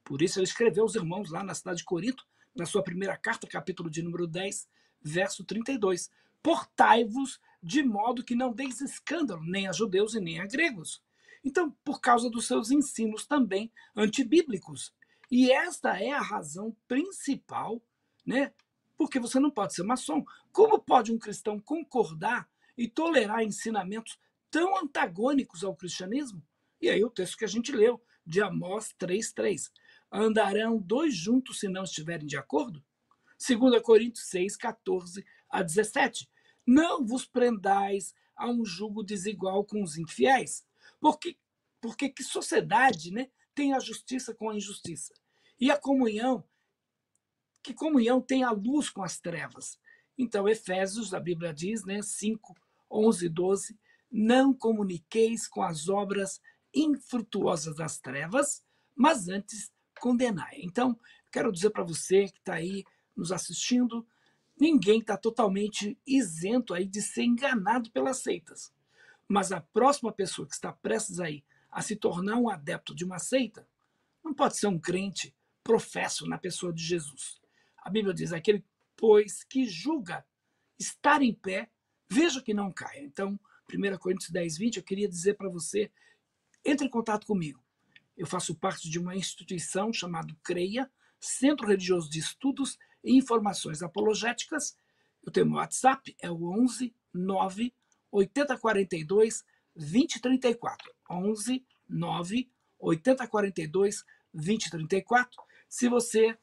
S2: Por isso, ele escreveu aos irmãos lá na cidade de Corinto, na sua primeira carta, capítulo de número 10, verso 32. Portai-vos de modo que não deis escândalo nem a judeus e nem a gregos. Então, por causa dos seus ensinos também antibíblicos. E esta é a razão principal, né? Porque você não pode ser maçom. Como pode um cristão concordar e tolerar ensinamentos tão antagônicos ao cristianismo? E aí o texto que a gente leu, de Amós 3:3. Andarão dois juntos se não estiverem de acordo? 2 Coríntios 6:14-17. Não vos prendais a um jugo desigual com os infiéis. Porque que sociedade, né, tem a justiça com a injustiça? E a comunhão, que comunhão tem a luz com as trevas? Então, Efésios, a Bíblia diz, né, 5:11-12, não comuniqueis com as obras infrutuosas das trevas, mas antes condenai. Então, quero dizer para você que está aí nos assistindo, ninguém está totalmente isento aí de ser enganado pelas seitas. Mas a próxima pessoa que está prestes aí a se tornar um adepto de uma seita não pode ser um crente professo na pessoa de Jesus. A Bíblia diz, aquele, pois, que julga estar em pé, veja que não caia. Então, 1 Coríntios 10:20, eu queria dizer para você, entre em contato comigo. Eu faço parte de uma instituição chamada CREIA, Centro Religioso de Estudos e Informações Apologéticas. Eu tenho meu WhatsApp, é o 11 9 8042 2034. 11 9 8042 2034. Se você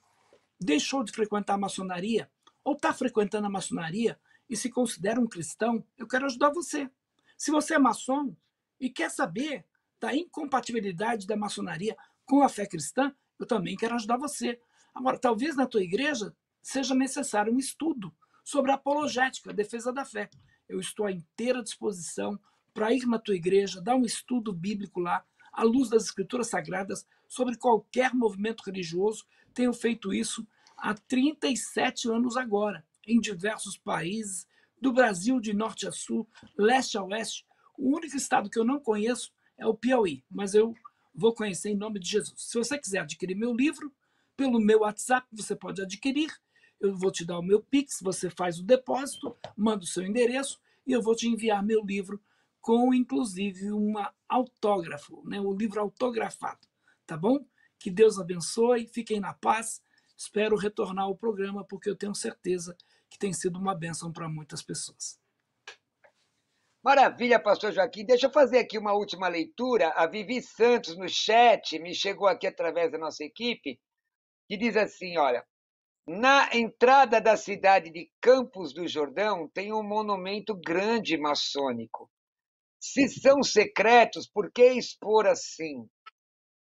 S2: deixou de frequentar a maçonaria ou está frequentando a maçonaria e se considera um cristão, eu quero ajudar você. Se você é maçom e quer saber da incompatibilidade da maçonaria com a fé cristã, eu também quero ajudar você. Agora, talvez na tua igreja seja necessário um estudo sobre a apologética, a defesa da fé. Eu estou à inteira disposição para ir na tua igreja, dar um estudo bíblico lá, à luz das escrituras sagradas, sobre qualquer movimento religioso. Tenho feito isso há 37 anos agora, em diversos países, do Brasil de norte a sul, leste a oeste. O único estado que eu não conheço é o Piauí, mas eu vou conhecer em nome de Jesus. Se você quiser adquirir meu livro, pelo meu WhatsApp você pode adquirir. Eu vou te dar o meu Pix, você faz o depósito, manda o seu endereço e eu vou te enviar meu livro com, inclusive, um autógrafo, né? O livro autografado, tá bom? Que Deus abençoe, fiquem na paz. Espero retornar ao programa, porque eu tenho certeza que tem sido uma bênção para muitas pessoas.
S1: Maravilha, pastor Joaquim. Deixa eu fazer aqui uma última leitura. A Vivi Santos, no chat, me chegou aqui através da nossa equipe, que diz assim, olha, na entrada da cidade de Campos do Jordão tem um monumento grande maçônico. Se são secretos, por que expor assim?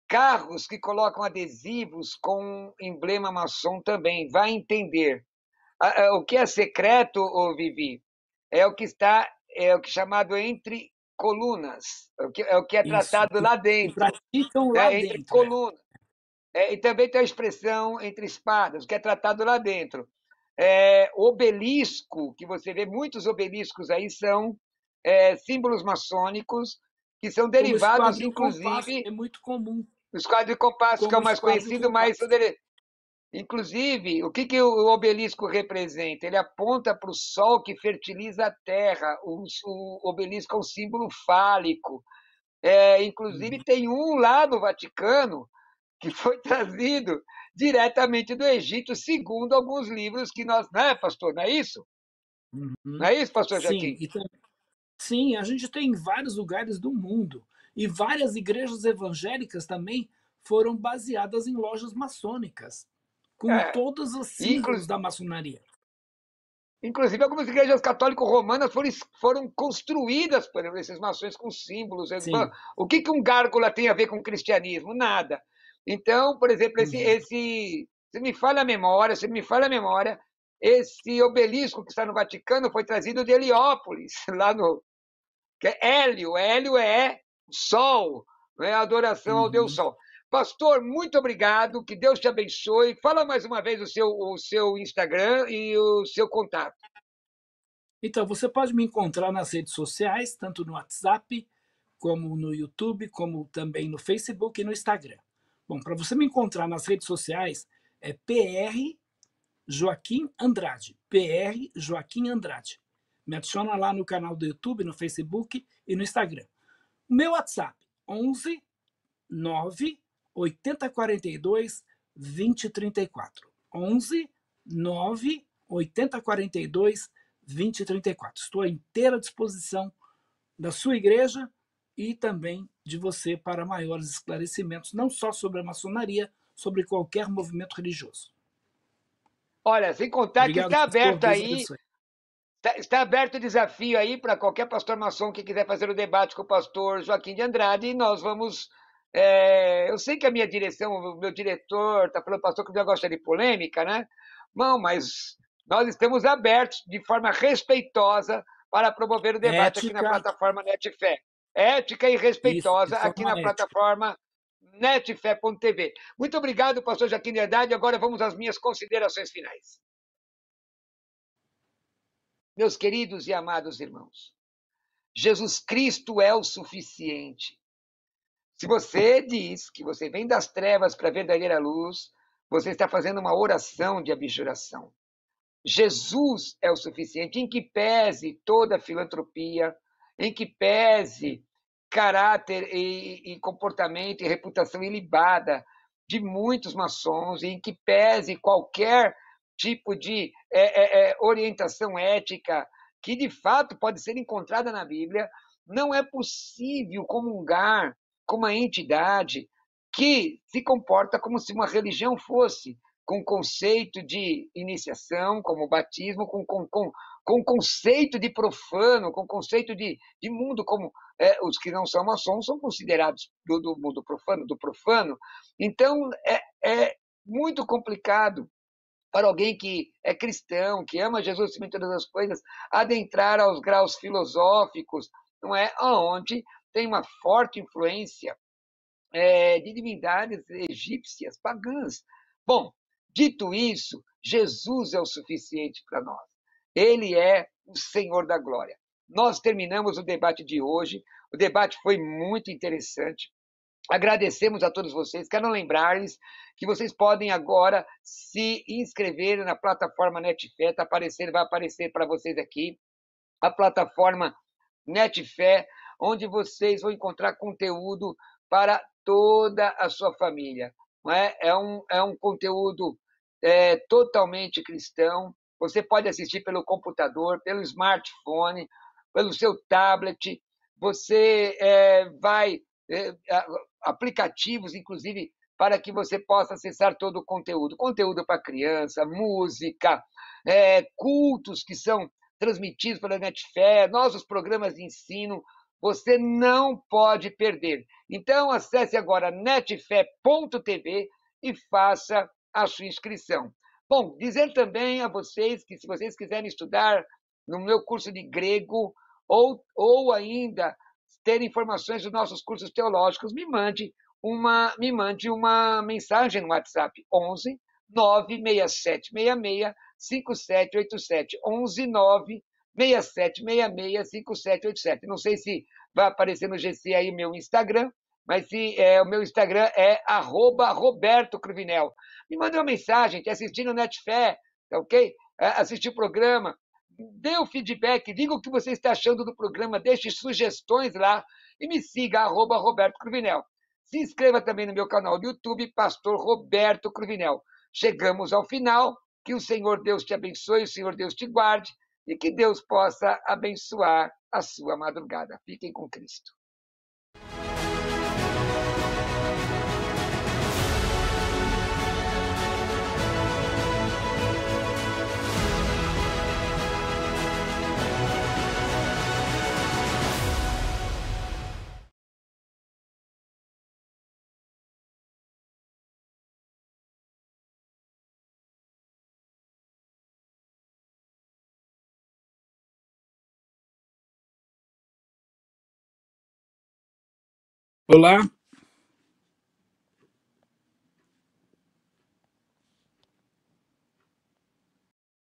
S1: Carros que colocam adesivos com emblema maçom também, vai entender. O que é secreto, Vivi, é o que está, é o que é chamado entre colunas, é o que é tratado
S2: Isso,
S1: lá
S2: que
S1: dentro,
S2: praticam lá
S1: né? Entre
S2: dentro.
S1: colunas. E também tem a expressão entre espadas, o que é tratado lá dentro. Obelisco, que você vê, muitos obeliscos aí são símbolos maçônicos, que são
S2: Como
S1: derivados,
S2: esquadro e compasso,
S1: inclusive,
S2: é muito comum.
S1: do esquadro e compasso, que é
S2: Como
S1: o mais
S2: esquadro e
S1: conhecido, mas
S2: compasso.
S1: inclusive, o que o obelisco representa? Ele aponta para o sol que fertiliza a terra. O obelisco é um símbolo fálico. Inclusive, tem um lá no Vaticano que foi trazido diretamente do Egito, segundo alguns livros que nós. Não é, pastor? Não é isso? Não
S2: Uhum.
S1: é isso, pastor
S2: Sim,
S1: Joaquim?
S2: sim, a gente tem em vários lugares do mundo. E várias igrejas evangélicas também foram baseadas em lojas maçônicas, com
S1: É.
S2: todos os
S1: Inclu-
S2: símbolos da maçonaria.
S1: Inclusive, algumas igrejas católico-romanas foram construídas por esses maçons com símbolos.
S2: Sim.
S1: O que um gárgula tem a ver com o cristianismo? Nada. Então, por exemplo,
S2: Uhum.
S1: se me falha a memória, esse obelisco que está no Vaticano foi trazido de Heliópolis, lá no. Que é Hélio. Hélio é Sol, né? Adoração ao Deus
S2: Uhum.
S1: Sol. Pastor, muito obrigado, que Deus te abençoe. Fala mais uma vez o seu Instagram e o seu contato.
S2: Então, você pode me encontrar nas redes sociais, tanto no WhatsApp, como no YouTube, como também no Facebook e no Instagram. Bom, para você me encontrar nas redes sociais, é PR Joaquim Andrade. PR Joaquim Andrade. Me adiciona lá no canal do YouTube, no Facebook e no Instagram. O meu WhatsApp, 11 9 8042 2034. 11 9 8042 2034. Estou à inteira disposição da sua igreja e também de você para maiores esclarecimentos, não só sobre a maçonaria, sobre qualquer movimento religioso.
S1: Olha, sem contar
S2: Obrigado,
S1: que está
S2: pastor.
S1: aberto
S2: Deus
S1: aí,
S2: abençoe.
S1: está aberto o desafio aí para qualquer pastor maçom que quiser fazer o debate com o pastor Joaquim de Andrade, e nós vamos. Eu sei que a minha direção, o meu diretor, está falando, pastor, que não gosta de polêmica, né? Não, mas nós estamos abertos de forma respeitosa para promover o debate aqui na
S2: Ética,
S1: plataforma Netfé. Ética e
S2: isso, de
S1: respeitosa aqui na
S2: forma ética.
S1: plataforma netfé.tv. Muito obrigado, pastor Joaquim de Andrade. Agora vamos às minhas considerações finais. Meus queridos e amados irmãos, Jesus Cristo é o suficiente. Se você diz que você vem das trevas para a verdadeira luz, você está fazendo uma oração de abjuração. Jesus é o suficiente, em que pese toda a filantropia, em que pese caráter e comportamento e reputação ilibada de muitos maçons, em que pese qualquer tipo de orientação ética que de fato pode ser encontrada na Bíblia, não é possível comungar com uma entidade que se comporta como se uma religião fosse, com conceito de iniciação, como o batismo, com conceito de profano, com conceito de mundo, como os que não são maçons são considerados do mundo profano. Então, é muito complicado para alguém que é cristão, que ama Jesus acima de todas as coisas, adentrar aos graus filosóficos, não é? Onde tem uma forte influência de divindades egípcias, pagãs. Bom, dito isso, Jesus é o suficiente para nós. Ele é o Senhor da glória. Nós terminamos o debate de hoje. O debate foi muito interessante. Agradecemos a todos vocês. Quero lembrar-lhes que vocês podem agora se inscrever na plataforma Netfé. Vai aparecer para vocês aqui a plataforma Netfé, onde vocês vão encontrar conteúdo para toda a sua família. Não é? É um conteúdo totalmente cristão. Você pode assistir pelo computador, pelo smartphone, pelo seu tablet. Você vai aplicativos, inclusive, para que você possa acessar todo o conteúdo. Conteúdo para criança, música, cultos que são transmitidos pela Netfé, nossos programas de ensino, você não pode perder. Então, acesse agora netfé.tv e faça a sua inscrição. Bom, dizer também a vocês que, se vocês quiserem estudar no meu curso de grego ou ainda ter informações dos nossos cursos teológicos, me mande uma mensagem no WhatsApp 11 96766 5787 11 96766 5787. Não sei se vai aparecer no GC aí o meu Instagram, mas o meu Instagram é @Roberto Cruvinel. Me manda uma mensagem, te assistindo no Netfé, tá ok? Assistir o programa, dê o feedback, diga o que você está achando do programa, deixe sugestões lá e me siga, @Roberto Cruvinel. Se inscreva também no meu canal do YouTube, Pastor Roberto Cruvinel. Chegamos ao final. Que o Senhor Deus te abençoe, o Senhor Deus te guarde e que Deus possa abençoar a sua madrugada. Fiquem com Cristo.
S2: Olá,